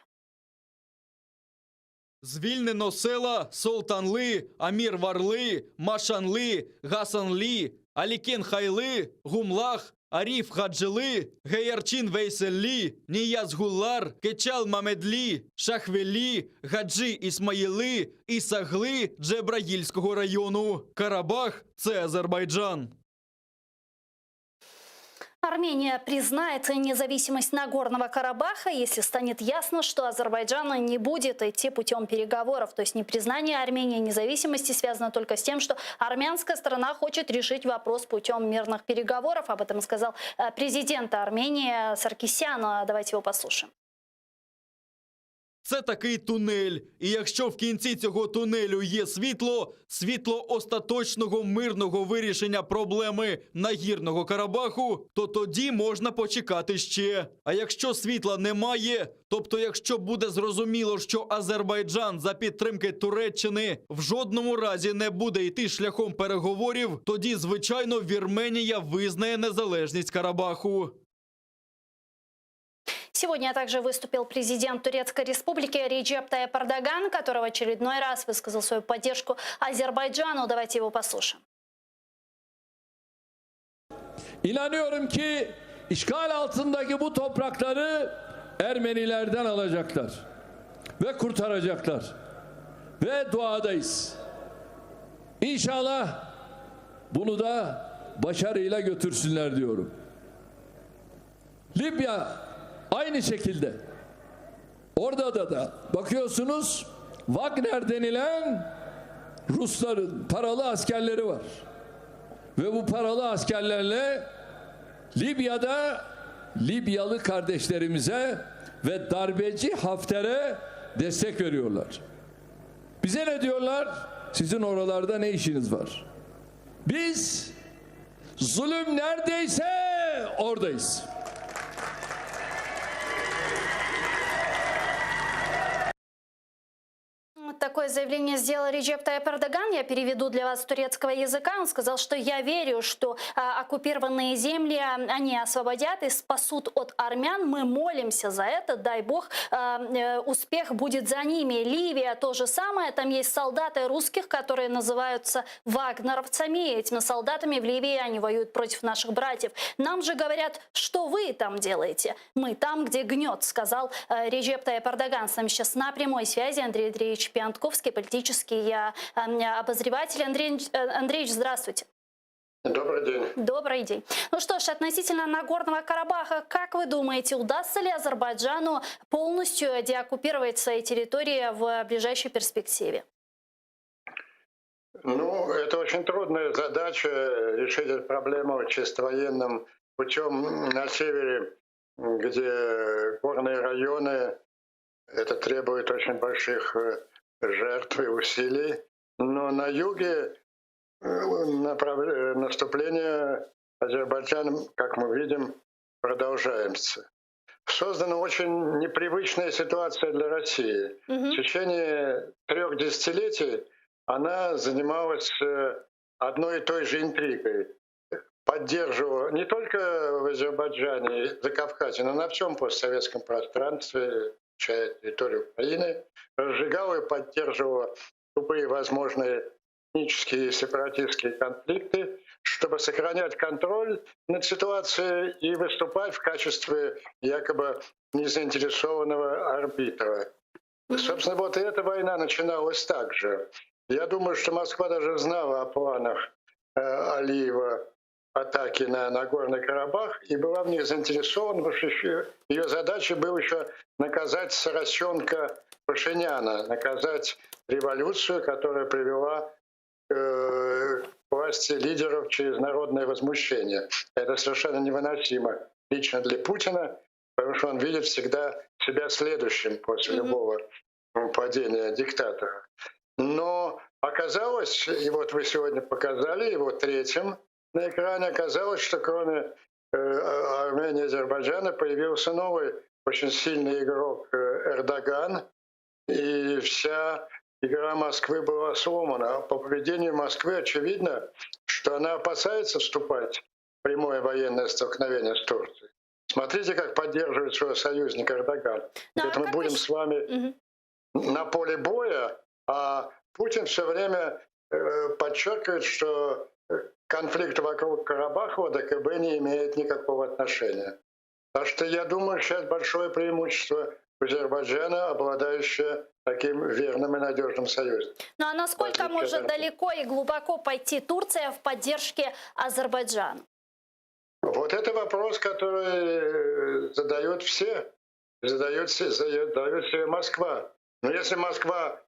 Звільнено села Солтанли, Амір-Варли, Машанли, Гасанли, Алікен-Хайли, Гумлах, Ариф-Хаджили, Геярчин-Вейселли, Ніяз-Гуллар, Кечал-Мамедлі, Шахвелі, Гаджі-Ісмаїли, Ісагли Джебраїльського району. Карабах – це Азербайджан. Армения признает независимость Нагорного Карабаха, если станет ясно, что Азербайджан не будет идти путем переговоров. То есть непризнание Армении независимости связано только с тем, что армянская сторона хочет решить вопрос путем мирных переговоров. Об этом сказал президент Армении Саркисян. Давайте его послушаем. Це такий тунель. І якщо в кінці цього тунелю є світло, світло остаточного мирного вирішення проблеми Нагірного Карабаху, то тоді можна почекати ще. А якщо світла немає, тобто якщо буде зрозуміло, що Азербайджан за підтримки Туреччини в жодному разі не буде йти шляхом переговорів, тоді, звичайно, Вірменія визнає незалежність Карабаху. Сегодня также выступил президент Турецкой республики Реджеп Тайип Эрдоган, который в очередной раз высказал свою поддержку Азербайджану. Давайте его послушаем. İnanıyorum ki işgal altındaki bu toprakları Ermenilerden alacaklar ve kurtaracaklar. Ve duadayız. İnşallah bunu da başarıyla götürsünler diyorum. Libya aynı şekilde. Orada da bakıyorsunuz Wagner denilen Rusların paralı askerleri var. Ve bu paralı askerlerle Libya'da Libyalı kardeşlerimize ve darbeci Hafter'e destek veriyorlar. Bize ne diyorlar? Sizin oralarda ne işiniz var? Biz zulüm neredeyse oradayız. Такое заявление сделал Реджеп Тайип Эрдоган. Я переведу для вас с турецкого языка. Он сказал, что я верю, что оккупированные земли они освободят и спасут от армян. Мы молимся за это. Дай бог, успех будет за ними. Ливия то же самое. Там есть солдаты русских, которые называются вагнеровцами. Этими солдатами в Ливии они воюют против наших братьев. Нам же говорят, что вы там делаете. Мы там, где гнет, сказал Реджеп Тайип Эрдоган. С нами сейчас на прямой связи Андрей Андреевич Пиантковский, политический обозреватель. Андрей Андреевич, здравствуйте. Добрый день. Добрый день. Ну что ж, относительно Нагорного Карабаха, как вы думаете, удастся ли Азербайджану полностью деоккупировать свои территории в ближайшей перспективе? Ну, это очень трудная задача решить эту проблему чисто военным путем на севере, где горные районы. Это требует очень больших жертв и усилий. но на юге наступление Азербайджана, как мы видим, продолжается. Создана очень непривычная ситуация для России. В течение 3 десятилетий она занималась одной и той же интригой. Поддерживала не только в Азербайджане и Закавказье, но на всем постсоветском пространстве, включая территорию Украины, разжигала и поддерживала любые возможные этнические и сепаратистские конфликты, чтобы сохранять контроль над ситуацией и выступать в качестве якобы незаинтересованного арбитра. Собственно, вот и эта война начиналась так же. Я думаю, что Москва даже знала о планах Алиева атаки на Нагорный Карабах и была в них заинтересована, потому что ее задачей было еще наказать соросенка Пашиняна, наказать революцию, которая привела к власти лидеров через народное возмущение. Это совершенно невыносимо лично для Путина, потому что он видит всегда себя следующим после любого падения диктатора. Но оказалось, и вот вы сегодня показали его третьим на экране, оказалось, что кроме Армении и Азербайджана появился новый очень сильный игрок Эрдоган, и вся игра Москвы была сломана. По поведению Москвы очевидно, что она опасается вступать в прямое военное столкновение с Турцией. Смотрите, как поддерживает своего союзника Эрдоган. Это мы будем с вами на поле боя, а Путин все время подчеркивает, что конфликт вокруг Карабаха ОДКБ не имеет никакого отношения. Так что я думаю, сейчас большое преимущество Азербайджана, обладающее таким верным и надежным союзом. Ну а насколько может далеко и глубоко пойти Турция в поддержке Азербайджана? Вот это вопрос, который задают все. Задает себе Москва. Но если Москва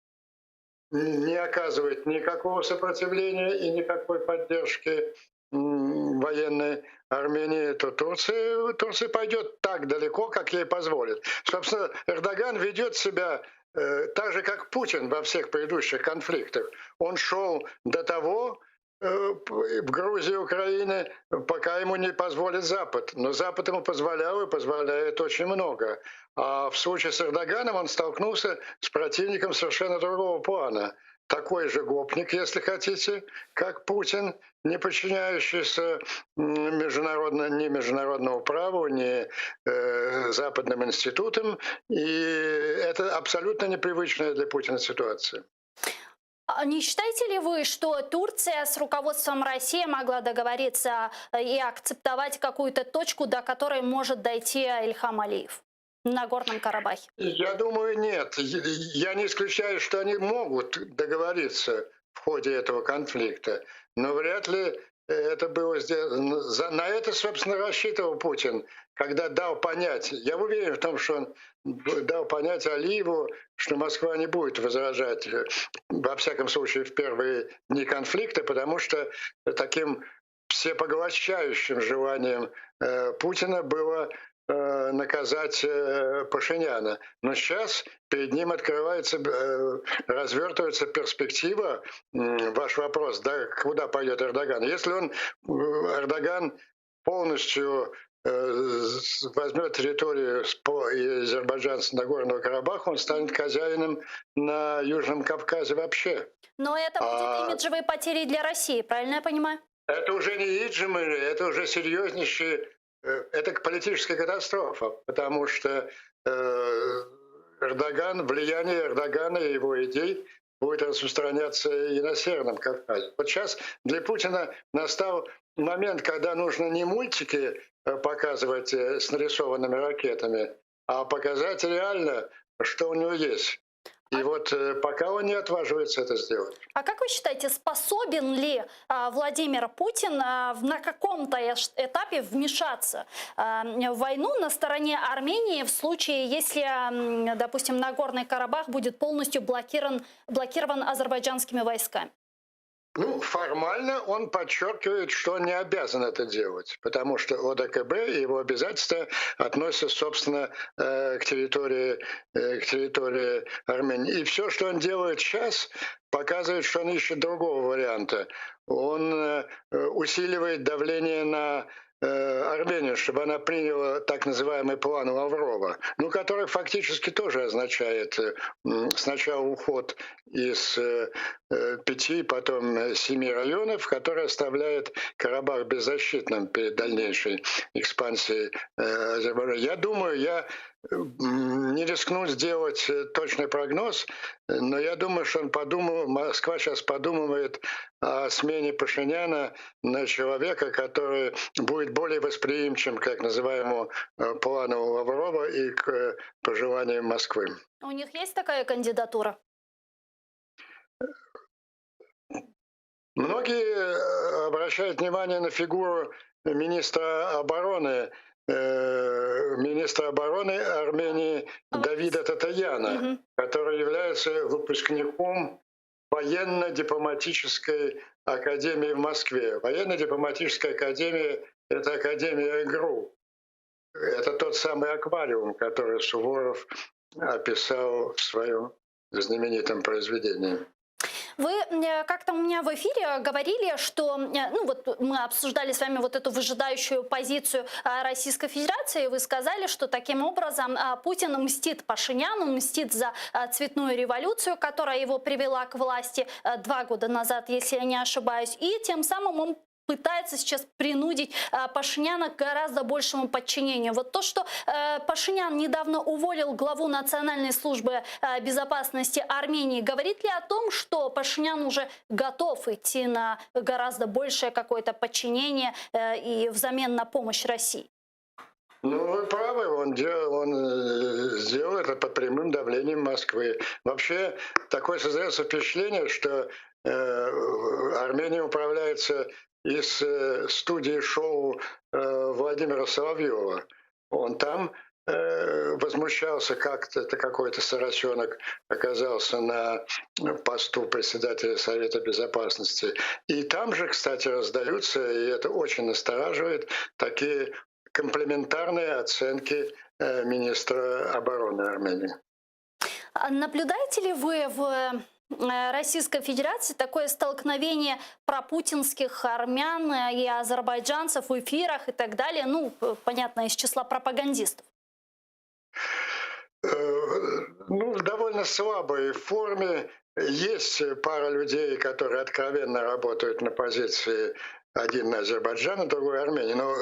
не оказывает никакого сопротивления и никакой поддержки военной Армении, то Турция пойдет так далеко, как ей позволит. Собственно, Эрдоган ведет себя так же, как Путин во всех предыдущих конфликтах. Он шел до того в Грузии, Украины, пока ему не позволит Запад. Но Запад ему позволял и позволяет очень много. А в случае с Эрдоганом он столкнулся с противником совершенно другого плана. Такой же гопник, если хотите, как Путин, не подчиняющийся ни международному праву, ни западным институтам. И это абсолютно непривычная для Путина ситуация. Не считаете ли вы, что Турция с руководством России могла договориться и акцептовать какую-то точку, до которой может дойти Ильхам Алиев в Нагорном Карабахе? Я думаю, нет. Я не исключаю, что они могут договориться в ходе этого конфликта, но вряд ли это было сделано. На это, собственно, рассчитывал Путин, когда дал понять, я уверен в том, что он дал понять Алиеву, что Москва не будет возражать, во всяком случае, в первые дни конфликта, потому что таким всепоглощающим желанием Путина было наказать Пашиняна. Но сейчас перед ним развертывается перспектива, ваш вопрос, да, куда пойдет Эрдоган. Если Эрдоган полностью возьмет территорию Азербайджана с Нагорного Карабаха, он станет хозяином на Южном Кавказе вообще. Но это будет имиджевые потери для России, правильно я понимаю? Это уже не имиджевые, это уже серьезнейшие. Это политическая катастрофа, потому что влияние Эрдогана и его идей будет распространяться и на Северном Кавказе. Вот сейчас для Путина настал момент, когда нужно не мультики показывать с нарисованными ракетами, а показать реально, что у него есть. И вот пока он не отваживается это сделать. А как вы считаете, способен ли Владимир Путин на каком-то этапе вмешаться в войну на стороне Армении в случае, если, допустим, Нагорный Карабах будет полностью блокирован азербайджанскими войсками? Ну, формально он подчеркивает, что он не обязан это делать, потому что ОДКБ и его обязательства относятся, собственно, к территории Армении. И все, что он делает сейчас, показывает, что он ищет другого варианта. Он усиливает давление на Армению, чтобы она приняла так называемый план Лаврова, ну, который фактически тоже означает сначала уход из 5, потом 7 районов, который оставляет Карабах беззащитным перед дальнейшей экспансией Азербайджана. Я думаю, я не рискну сделать точный прогноз, но я думаю, что Москва сейчас подумывает о смене Пашиняна на человека, который будет более восприимчив к так называемому плану Лаврова и к пожеланиям Москвы. У них есть такая кандидатура? Многие обращают внимание на фигуру министра обороны Армении Давида Татаяна, который является выпускником военно-дипломатической академии в Москве. Военно-дипломатическая академия – это академия ГРУ. Это тот самый аквариум, который Суворов описал в своем знаменитом произведении. Вы как-то у меня в эфире говорили, что ну вот мы обсуждали с вами вот эту выжидающую позицию Российской Федерации, и вы сказали, что таким образом Путин мстит Пашиняну, мстит за цветную революцию, которая его привела к власти 2 года назад, если я не ошибаюсь, и тем самым он пытается сейчас принудить Пашиняна к гораздо большему подчинению. Вот то, что Пашинян недавно уволил главу Национальной службы безопасности Армении, говорит ли о том, что Пашинян уже готов идти на гораздо большее какое-то подчинение и взамен на помощь России? Ну, вы правы, он сделал это под прямым давлением Москвы. Вообще, такое создается впечатление, что Армения управляется из студии шоу Владимира Соловьева. Он там возмущался, как-то какой-то соросенок оказался на посту председателя Совета Безопасности. И там же, кстати, раздаются, и это очень настораживает, такие комплементарные оценки министра обороны Армении. Наблюдаете ли вы в Российской Федерации такое столкновение пропутинских армян и азербайджанцев в эфирах и так далее, ну, понятно, из числа пропагандистов? Ну, в довольно слабой форме. Есть пара людей, которые откровенно работают на позиции один Азербайджана, другой Армении. Но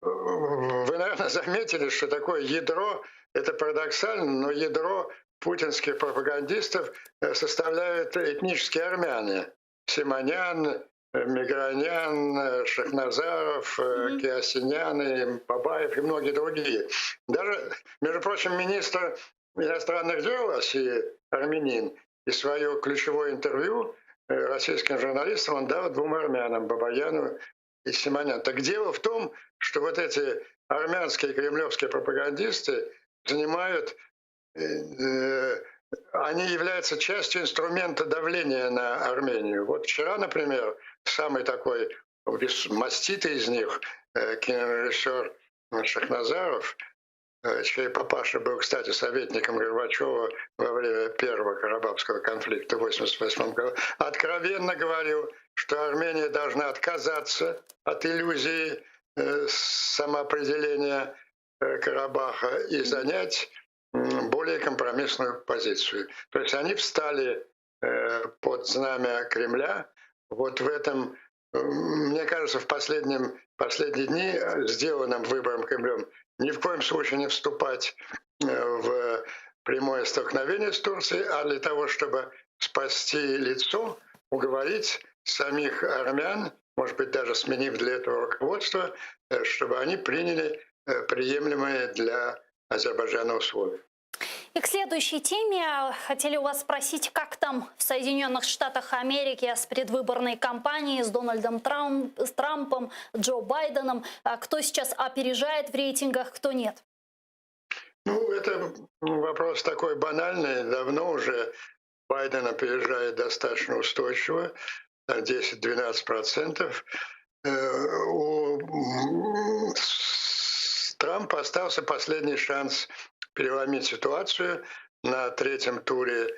вы, наверное, заметили, что такое ядро, это парадоксально, но ядро путинских пропагандистов составляют этнические армяне. Симонян, Мигранян, Шахназаров, Киасинян, Бабаев и многие другие. Даже, между прочим, министр иностранных дел России, армянин, и свое ключевое интервью российским журналистам он дал 2 армянам, Бабаяну и Симонян. Так дело в том, что вот эти армянские кремлевские пропагандисты занимают, они являются частью инструмента давления на Армению. Вот вчера, например, самый такой маститый из них, кинорежиссер Шахназаров, чей папаша был, кстати, советником Горбачева во время первого Карабахского конфликта в 1988 году, откровенно говорил, что Армения должна отказаться от иллюзии самоопределения Карабаха и занять более компромиссную позицию. То есть они встали под знамя Кремля. Вот в этом, мне кажется, в последние дни сделанным выбором Кремлем ни в коем случае не вступать в прямое столкновение с Турцией, а для того, чтобы спасти лицо, уговорить самих армян, может быть, даже сменив для этого руководство, чтобы они приняли приемлемые для Азербайджана условия. И к следующей теме хотели у вас спросить, как там в Соединенных Штатах Америки с предвыборной кампанией, с Дональдом Трампом, Джо Байденом, кто сейчас опережает в рейтингах, кто нет? Ну, это вопрос такой банальный, давно уже Байден опережает достаточно устойчиво. 10-12%. У Трампа остался последний шанс переломить ситуацию на третьем туре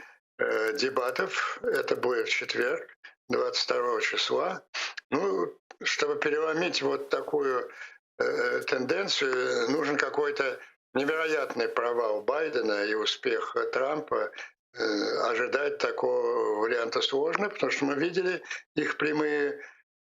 дебатов. Это будет в четверг, 22 числа. Ну, чтобы переломить вот такую тенденцию, нужен какой-то невероятный провал Байдена и успех Трампа. Ожидать такого варианта сложно, потому что мы видели их прямые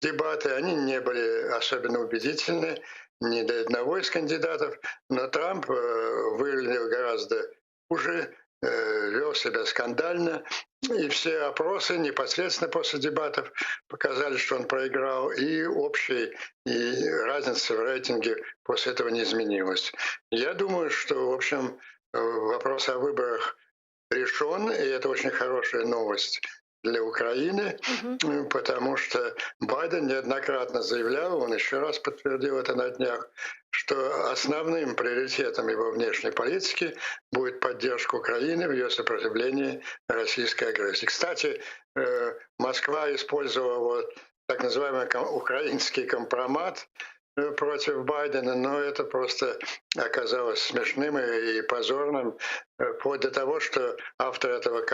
дебаты, они не были особенно убедительны ни до одного из кандидатов, но Трамп выглядел гораздо хуже, вел себя скандально, и все опросы непосредственно после дебатов показали, что он проиграл, и общей и разница в рейтинге после этого не изменилась. Я думаю, что, в общем, вопрос о выборах решен, и это очень хорошая новость для Украины, потому что Байден неоднократно заявлял, он еще раз подтвердил это на днях, что основным приоритетом его внешней политики будет поддержка Украины в ее сопротивлении российской агрессии. Кстати, Москва использовала вот так называемый украинский компромат против Байдена, но это просто оказалось смешным и позорным, вплоть до того, что автор этого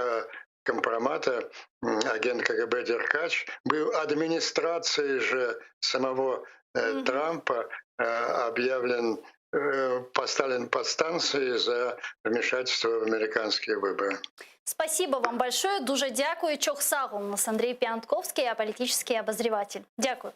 компромата, агент КГБ Деркач, был администрацией же самого Трампа объявлен, поставлен под станцией за вмешательство в американские выборы. Спасибо вам большое. Дуже дякую. Чохсагу. У нас Андрей Пиантковский, политический обозреватель. Дякую.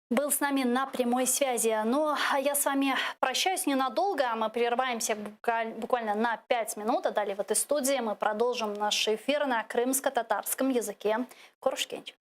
Был с нами на прямой связи. Ну, а я с вами прощаюсь ненадолго. Мы прерываемся буквально на 5 минут. А далее в этой студии мы продолжим наш эфир на крымско-татарском языке. Корушкенч.